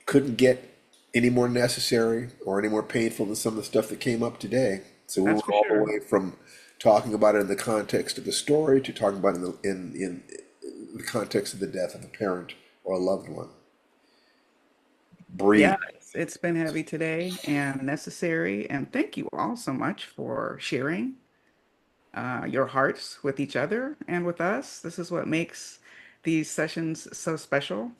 Couldn't get any more necessary or any more painful than some of the stuff that came up today. So we went all the way from talking about it in the context of the story to talking about it in the context of the death of a parent or a loved one. Breathe. Yeah, it's been heavy today and necessary. And thank you all so much for sharing your hearts with each other and with us. This is what makes these sessions so special.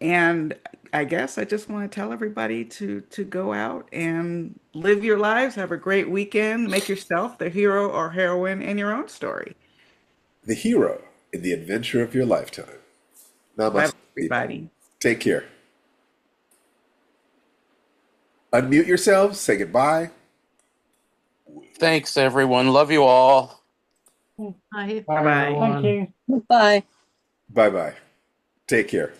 And I guess I just want to tell everybody to go out and live your lives, have a great weekend, make yourself the hero or heroine in your own story. The hero in the adventure of your lifetime. Bye, Namaste, people. everybody. Take care. Unmute yourselves, say goodbye. Thanks, everyone. Love you all. I Bye-bye. Thank you. Bye. Bye bye. Take care.